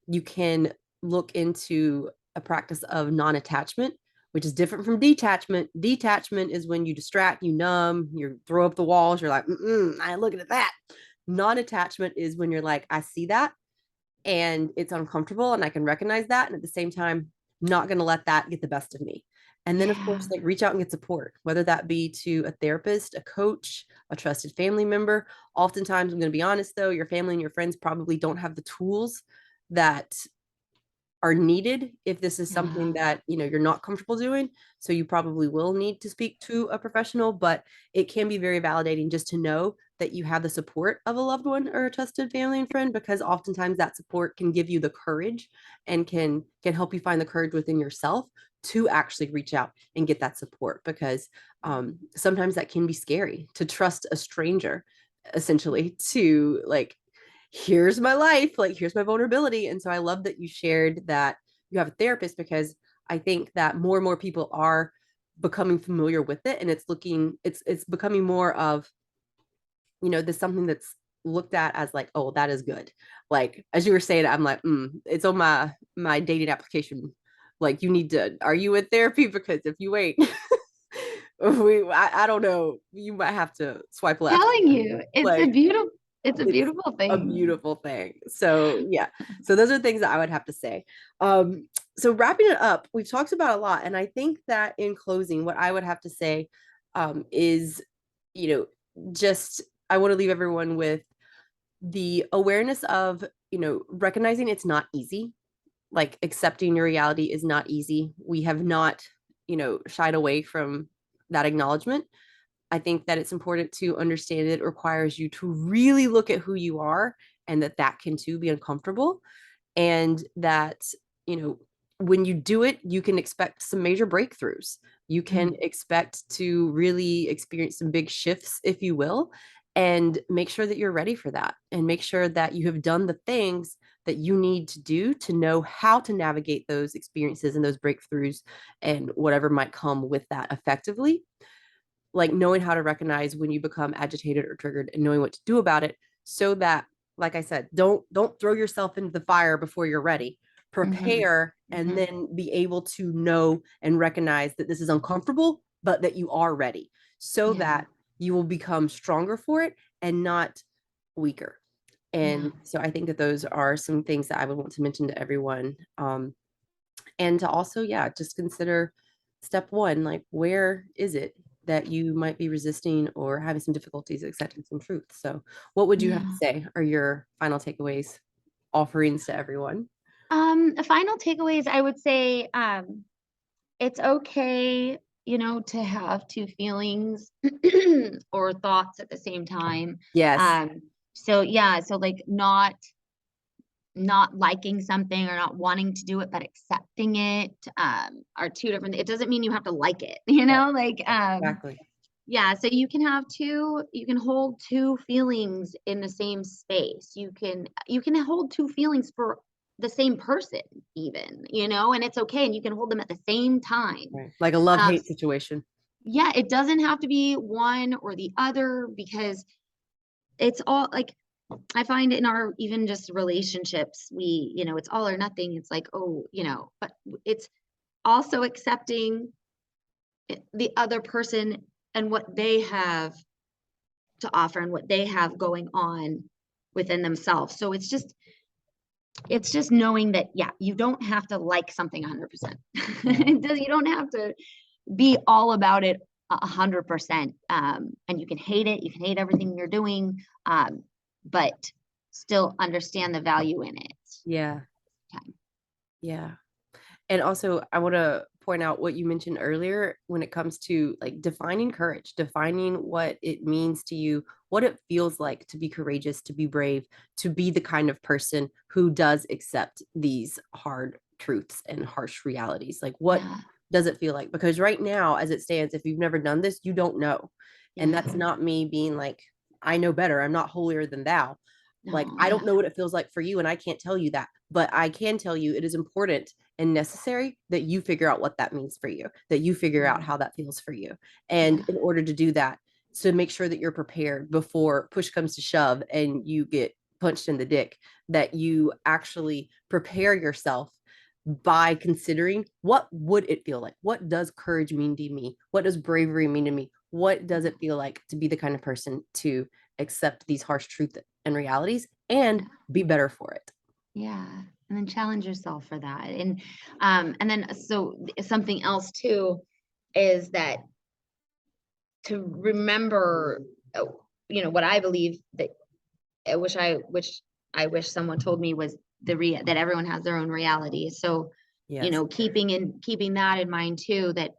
You can look into a practice of non-attachment, which is different from detachment. Detachment is when you distract, you numb, you throw up the walls, you're like, I ain't looking at that. Non-attachment is when you're like, I see that and it's uncomfortable and I can recognize that. And at the same time, not going to let that get the best of me. And then, of Yeah. course, like reach out and get support, whether that be to a therapist, a coach, a trusted family member. Oftentimes, I'm going to be honest though, your family and your friends probably don't have the tools that are needed if this is something Yeah. that you're not comfortable doing. So you probably will need to speak to a professional, but it can be very validating just to know that you have the support of a loved one or a trusted family and friend, because oftentimes that support can give you the courage and can help you find the courage within yourself to actually reach out and get that support, because sometimes that can be scary to trust a stranger essentially to like, here's my life, like here's my vulnerability. And so I love that you shared that you have a therapist, because I think that more and more people are becoming familiar with it, and it's becoming more of, there's something that's looked at as like, oh, that is good. Like as you were saying, I'm like, it's on my dating application. Like you need to, are you in therapy? Because if you ain't, I don't know, you might have to swipe left. Telling you, Like it's a it's beautiful a thing. beautiful thing. So yeah. So those are things that I would have to say. So wrapping it up, we've talked about a lot. And I think that in closing, what I would have to say is, you just I want to leave everyone with the awareness of, recognizing it's not easy. Like accepting your reality is not easy. We have not, shied away from that acknowledgement. I think that it's important to understand it requires you to really look at who you are, and that can too be uncomfortable. And that, you know, when you do it, you can expect some major breakthroughs. You can Mm. expect to really experience some big shifts, if you will, and make sure that you're ready for that, and make sure that you have done the things that you need to do to know how to navigate those experiences and those breakthroughs and whatever might come with that effectively. Like knowing how to recognize when you become agitated or triggered and knowing what to do about it, so that, like I said, don't throw yourself into the fire before you're ready. Mhm. Prepare and Mhm. then be able to know and recognize that this is uncomfortable, but that you are ready, so Yeah. that you will become stronger for it and not weaker. Yeah. And so I think that those are some things that I would want to mention to everyone. And to also, yeah, just consider step one, like where is it that you might be resisting or having some difficulties accepting some truth? So what would you have to Yeah. say are your final takeaways, offerings to everyone? Final takeaways, I would say, it's okay, to have two feelings or thoughts at the same time. Yes. Um, so yeah, so like not liking something or not wanting to do it, but accepting it, are two different. It doesn't mean you have to like it, Yeah, like, exactly. yeah, so you can hold two feelings in the same space. You can hold two feelings for the same person even, and it's okay, and you can hold them at the same time. Right. Like a love Um, hate situation. yeah, it doesn't have to be one or the other because it's all like I find in our even just relationships, it's all or nothing. It's like, oh, but it's also accepting the other person and what they have to offer and what they have going on within themselves. So it's just knowing that, yeah, you don't have to like something 100%. Yeah. You don't have to be all about it 100%. And you can hate it. You can hate everything you're doing, but still understand the value in it. Yeah. Okay. Yeah. And also, I want to point out what you mentioned earlier when it comes to like defining courage, defining what it means to you, what it feels like to be courageous, to be brave, to be the kind of person who does accept these hard truths and harsh realities. Like, what Yeah. does it feel like? Because right now, as it stands, if you've never done this, you don't know. And Yeah. that's not me being like, I know better. I'm not holier than thou. Like, No. I Yeah. don't know what it feels like for you, and I can't tell you that, but I can tell you it is important and necessary that you figure out what that means for you, that you figure out how that feels for you. And Yeah. in order to do that, to make sure that you're prepared before push comes to shove and you get punched in the dick, that you actually prepare yourself by considering what would it feel like? What does courage mean to me? What does bravery mean to me? What does it feel like to be the kind of person to accept these harsh truths and realities and be better for it? Yeah. And then challenge yourself for that. And then so something else too is that to remember, what I believe that I wish someone told me was that everyone has their own reality. So, Yes. keeping that in mind too, that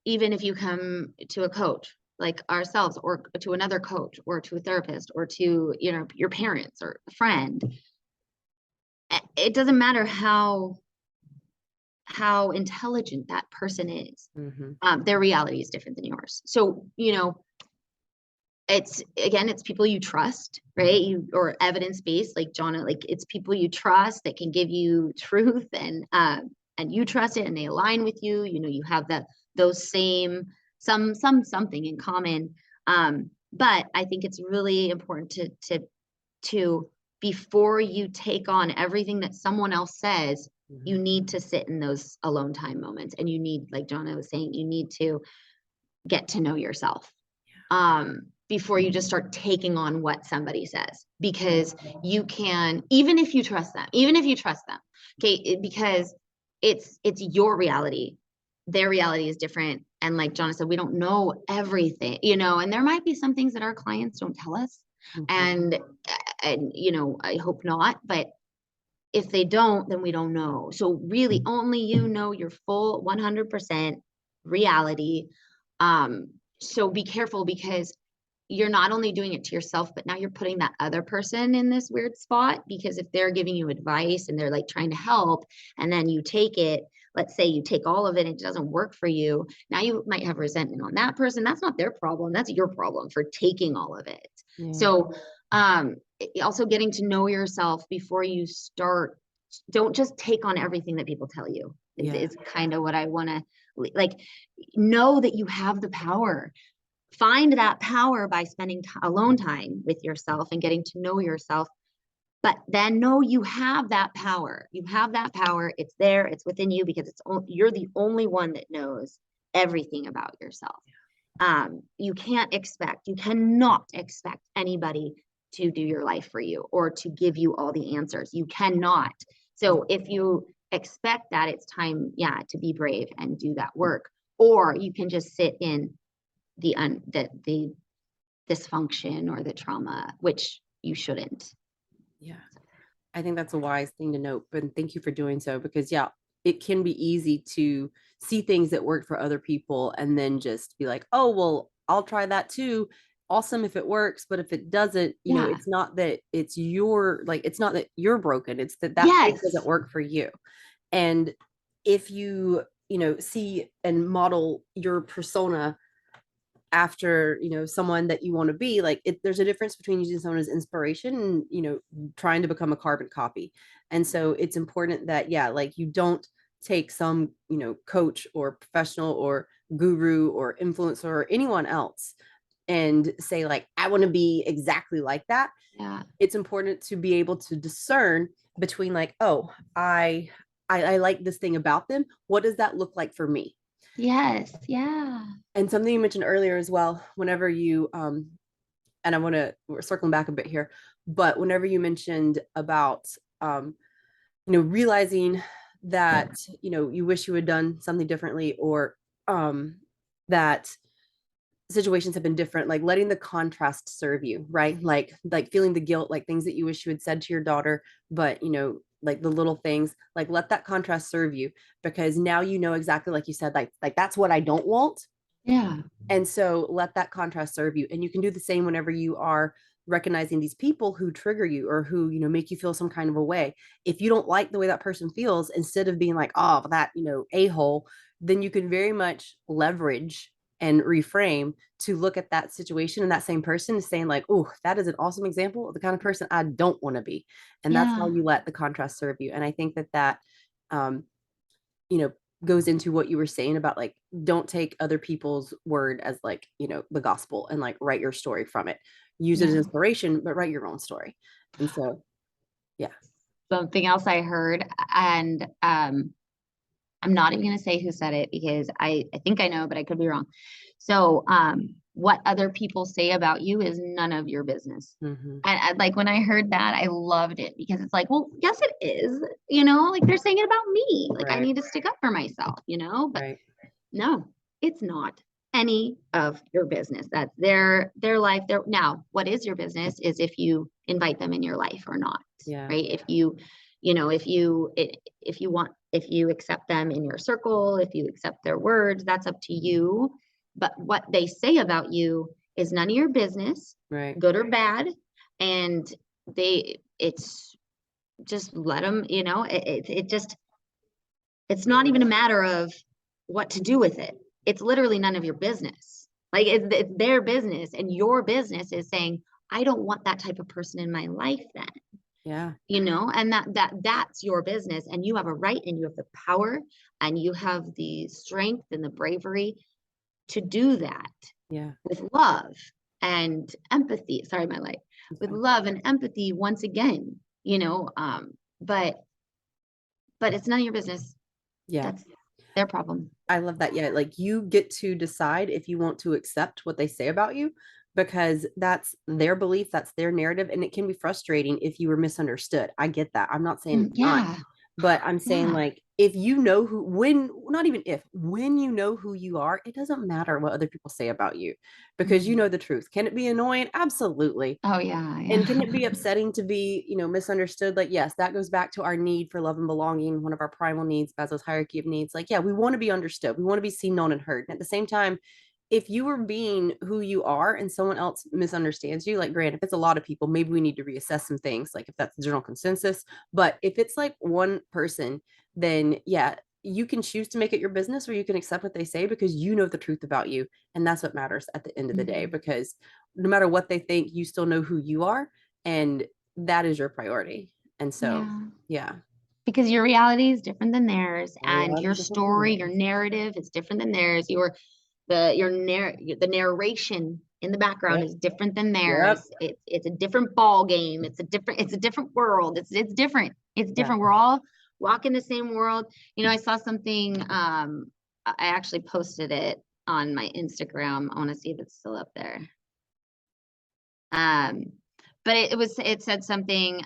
even if you come to a coach like ourselves, or to another coach, or to a therapist, or to, your parents or a friend, it doesn't matter how intelligent that person is. Mm-hmm. Their reality is different than yours. So, it's people you trust, right? Or evidence-based, like John, like it's people you trust that can give you truth, and you trust it, and they align with you. You have those same something in common. But I think it's really important to before you take on everything that someone else says, Mm-hmm. you need to sit in those alone time moments, and you need, like John was saying, you need to get to know yourself, before you just start taking on what somebody says, because you can, even if you trust them, okay, because it's your reality. Their reality is different, and like John said, we don't know everything, and there might be some things that our clients don't tell us, Mm-hmm. and I hope not, but if they don't, then we don't know. So really only your full 100% reality. So be careful, because you're not only doing it to yourself, but now you're putting that other person in this weird spot, because if they're giving you advice and they're like trying to help, and then you take it, let's say you take all of it and it doesn't work for you, now you might have resentment on that person. That's not their problem. That's your problem for taking all of it. Yeah. So, also getting to know yourself before you start. Don't just take on everything that people tell you. Yeah. Is kind of what I want to, like, know that you have the power. Find that power by spending alone time with yourself and getting to know yourself. But then know you have that power. You have that power. It's there. It's within you, because you're the only one that knows everything about yourself. You cannot expect anybody to do your life for you or to give you all the answers. You cannot. So if you expect that, it's time, yeah, to be brave and do that work. Or you can just sit in the dysfunction or the trauma, which you shouldn't. Yeah. I think that's a wise thing to note, but thank you for doing so because, yeah, it can be easy to see things that work for other people and then just be like, oh, well, I'll try that too. Awesome if it works, but if it doesn't, Yeah. it's not that it's not that you're broken. It's that thing doesn't Yes. work for you. And if you, see and model your persona after someone that you want to be like there's a difference between using someone as inspiration and trying to become a carbon copy. And so it's important that like you don't take some coach or professional or guru or influencer or anyone else and say like I want to be exactly like that. Yeah. It's important to be able to discern between like, oh, I like this thing about them, what does that look like for me? Yes. Yeah. And something you mentioned earlier as well, whenever you and I want to, we're circling back a bit here, but whenever you mentioned about realizing that you wish you had done something differently, or that situations have been different, like letting the contrast serve you, right? Like feeling the guilt, like things that you wish you had said to your daughter, but like the little things, like let that contrast serve you, because now you know exactly, like you said, like that's what I don't want. Yeah. And so let that contrast serve you. And you can do the same whenever you are recognizing these people who trigger you or who, make you feel some kind of a way. If you don't like the way that person feels, instead of being like, oh, that, a-hole, then you can very much leverage and reframe to look at that situation and that same person saying like, oh, that is an awesome example of the kind of person I don't want to be. And that's how Yeah. you let the contrast serve you. And I think that um, you know goes into what you were saying about like, don't take other people's word as like, the gospel, and like write your story from it. Use it as Yeah. inspiration, but write your own story. And so, yeah. Something else I heard, and I'm not even going to say who said it because I think I know, but I could be wrong. So, what other people say about you is none of your business. Mm-hmm. And like when I heard that, I loved it because it's like, well, yes, it is, like they're saying it about me. Like I Right. need to stick up for myself, but Right. no, it's not any of your business. That's their life. Now, what is your business is if you invite them in your life or not, Yeah. right? If you accept them in your circle, if you accept their words, that's up to you. But what they say about you is none of your business, Right. good or bad. And it's just let them, it's not even a matter of what to do with it. It's literally none of your business. Like it's their business, and your business is saying, I don't want that type of person in my life then, Yeah. and that's your business, and you have a right and you have the power and you have the strength and the bravery to do that Yeah. with love and empathy. Sorry, my light. With Okay. love and empathy once again, but it's none of your business. Yeah. That's their problem. I love that. Yeah, like you get to decide if you want to accept what they say about you, because that's their belief, that's their narrative, and it can be frustrating if you were misunderstood. I get that. I'm not saying it's not, Yeah. but I'm saying Yeah. like, if you know who, when, not even if, when you know who you are, it doesn't matter what other people say about you, because you Mhm. know the truth. Can it be annoying? Absolutely. Oh yeah, And yeah. can it be upsetting to be, misunderstood? Like, yes, that goes back to our need for love and belonging, one of our primal needs, Maslow's hierarchy of needs. Like, yeah, we want to be understood. We want to be seen, known, and heard. And at the same time, if you are being who you are and someone else misunderstands you, like, granted, if it's a lot of people, maybe we need to reassess some things, like if that's the general consensus. But if it's like one person, then yeah, you can choose to make it your business, or you can accept what they say, because you know the truth about you. And that's what matters at the end of the day, Mhm. because no matter what they think, you still know who you are, and that is your priority. And so, Yeah. yeah, Because your reality is different than theirs, our and reality your is different from story, your theirs. narrative is different than theirs. The narration in the background Yep. is different than Yep. theirs. It's a different ball game. It's a different world. It's different. It's Yeah. different. We're all walking the same world. I saw something. I actually posted it on my Instagram. I want to see if it's still up there. Um, but it said something.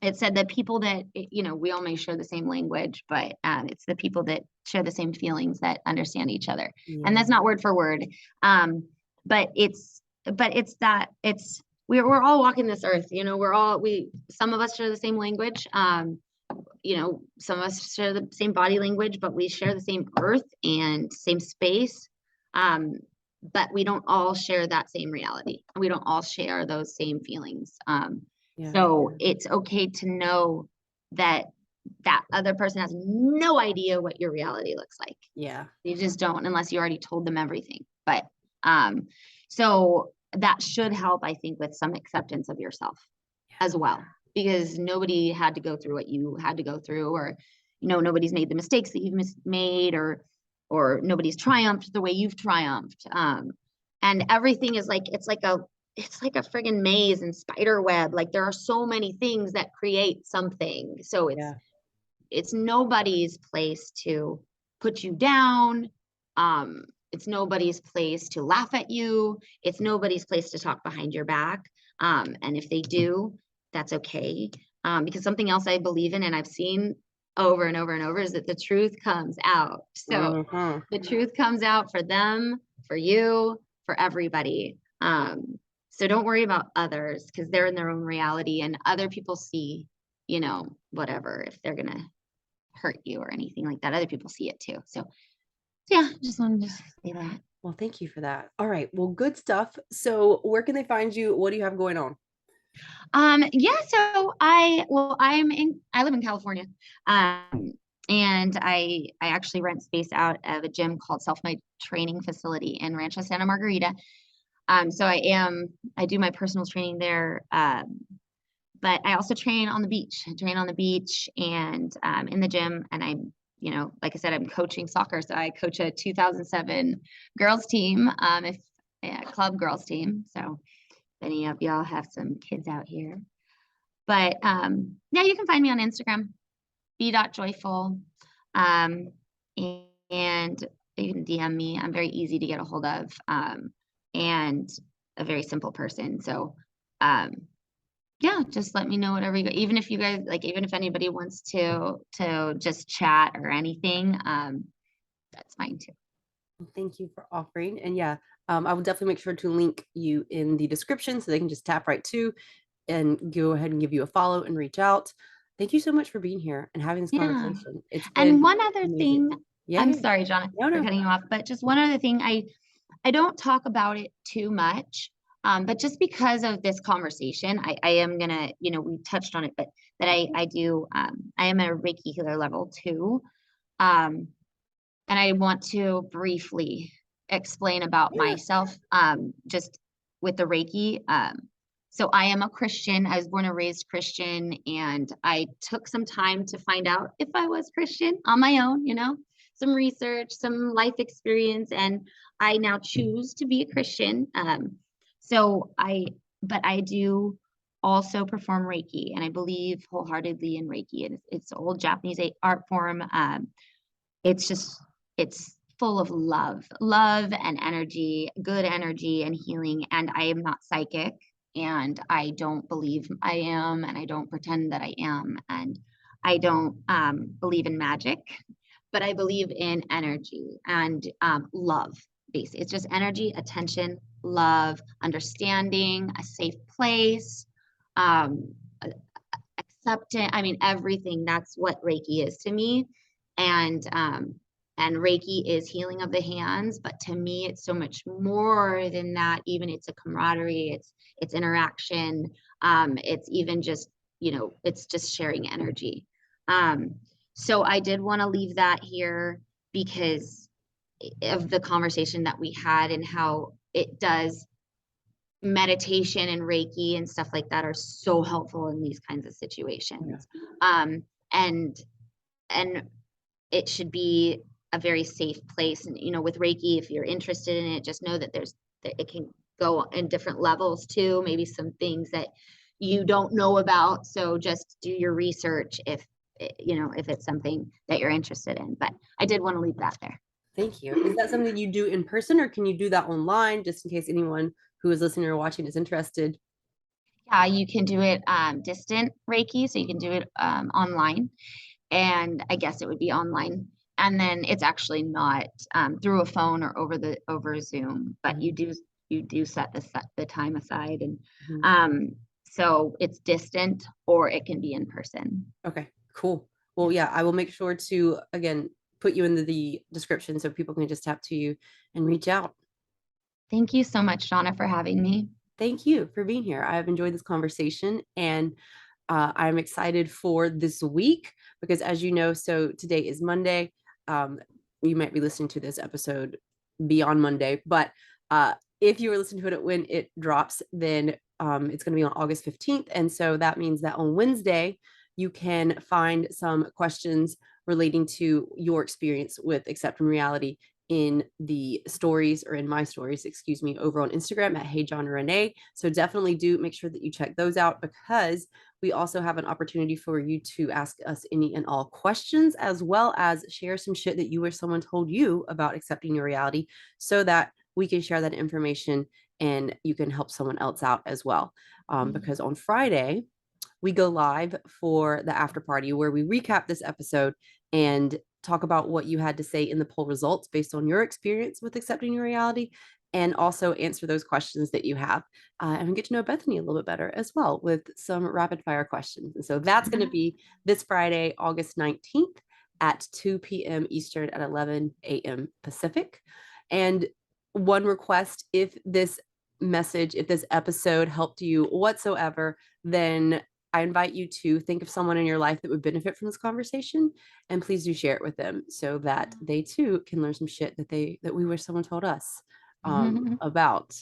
It said that people that we all may share the same language, but it's the people that share the same feelings that understand each other, and Yeah. that's not word for word. um but it's that we're all walking this earth. We some of us share the same language. Some of us share the same body language, but we share the same earth and same space. But we don't all share that same reality. We don't all share those same feelings. Yeah. So it's okay to know that that other person has no idea what your reality looks like. Yeah. You just don't, unless you already told them everything. But um, so that should help, I think, with some acceptance of yourself as well, because nobody had to go through what you had to go through, or nobody's made the mistakes that you've made, or nobody's triumphed the way you've triumphed. And everything is like it's like a friggin' maze and spider web. Like there are so many things that create something. So it's Yeah. it's nobody's place to put you down. It's nobody's place to laugh at you. It's nobody's place to talk behind your back. And if they do, that's okay. Because something else I believe in and I've seen over and over and over is that the truth comes out. So Mm-hmm. the truth comes out for them, for you, for everybody. So don't worry about others because they're in their own reality and other people see, whatever, if they're going to hurt you or anything like that. Other people see it too. So yeah, just wanted to say that. Well, thank you for that. All right. Well, good stuff. So where can they find you? What do you have going on? Yeah, so I live in California. And I actually rent space out of a gym called Self Made Training Facility in Rancho Santa Margarita. So I do my personal training there. But I also train on the beach. I train on the beach and in the gym. And like I said, I'm coaching soccer. So I coach a 2007 girls team, club girls team. So if any of y'all have some kids out here. But yeah, you can find me on Instagram, b.joyful. And you can DM me. I'm very easy to get a hold of and a very simple person. So yeah, just let me know whatever you, even if you guys like, even if anybody wants to just chat or anything, that's fine too. Thank you for offering. And yeah, I will definitely make sure to link you in the description so they can just tap right to and go ahead and give you a follow and reach out. Thank you so much for being here and having this Yeah. conversation. It's And been one other amazing. thing, Yeah, I'm yeah. sorry, John, No, for no. cutting you off, but just one other thing, I don't talk about it too much, but just because of this conversation, I am gonna, we touched on it, but that I do, I am a Reiki healer level 2, um, and I want to briefly explain about Yeah. myself, just with the Reiki. So I am a Christian. I was born and raised Christian, and I took some time to find out if I was Christian on my own, some research, some life experience, and I now choose to be a Christian. But I do also perform Reiki, and I believe wholeheartedly in Reiki. And it's an old Japanese art form. It's full of love and energy, good energy and healing. And I am not psychic, and I don't believe I am, and I don't pretend that I am, and I don't believe in magic, but I believe in energy and love. Basically, it's just energy, attention, love, understanding, a safe place, um, acceptance. I mean, everything. That's what Reiki is to me, and Reiki is healing of the hands. But to me, it's so much more than that. Even it's a camaraderie. It's interaction. It's even just it's just sharing energy. So I did want to leave that here because of the conversation that we had and how it does meditation and Reiki and stuff like that are so helpful in these kinds of situations. And and it should be a very safe place. And with Reiki, if you're interested in it, just know that it can go in different levels too, maybe some things that you don't know about. So just do your research if it's something that you're interested in. But I did want to leave that there. Thank you. Is that something you do in person or can you do that online just in case anyone who is listening or watching is interested? Yeah, you can do it distant Reiki, so you can do it online. And I guess it would be online. And then it's actually not through a phone or over Zoom, but Mhm. you do set the time aside, and Mhm. so it's distant or it can be in person. Okay, cool. Well, Yeah. yeah, I will make sure to, again, put you into the description so people can just tap to you and reach out. Thank you so much, Donna, for having me. Thank you for being here. I have enjoyed this conversation and I'm excited for this week because, as you know, so today is Monday. Um, you might be listening to this episode beyond Monday, but if you were listening to it when it drops, then it's going to be on August 15th. And so that means that on Wednesday, you can find some questions relating to your experience with accepting reality in the stories or in my stories, excuse me, over on Instagram at Hey John Renee. So definitely do make sure that you check those out because we also have an opportunity for you to ask us any and all questions, as well as share some shit that you or someone told you about accepting your reality so that we can share that information and you can help someone else out as well. Because on Friday, we go live for the after party where we recap this episode and talk about what you had to say in the poll results based on your experience with accepting your reality, and also answer those questions that you have, and we get to know Bethany a little bit better as well with some rapid fire questions. And so that's going to be this Friday, August 19th at 2 p.m. Eastern at 11 a.m. Pacific. And one request, if this episode helped you whatsoever, then I invite you to think of someone in your life that would benefit from this conversation, and please do share it with them so that they too can learn some shit that we wish someone told us about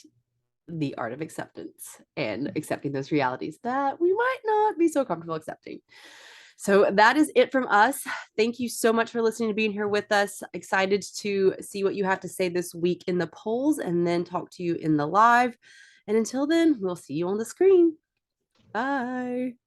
the art of acceptance and accepting those realities that we might not be so comfortable accepting. So that is it from us. Thank you so much for listening to being here with us. Excited to see what you have to say this week in the polls and then talk to you in the live. And until then, we'll see you on the screen. Bye.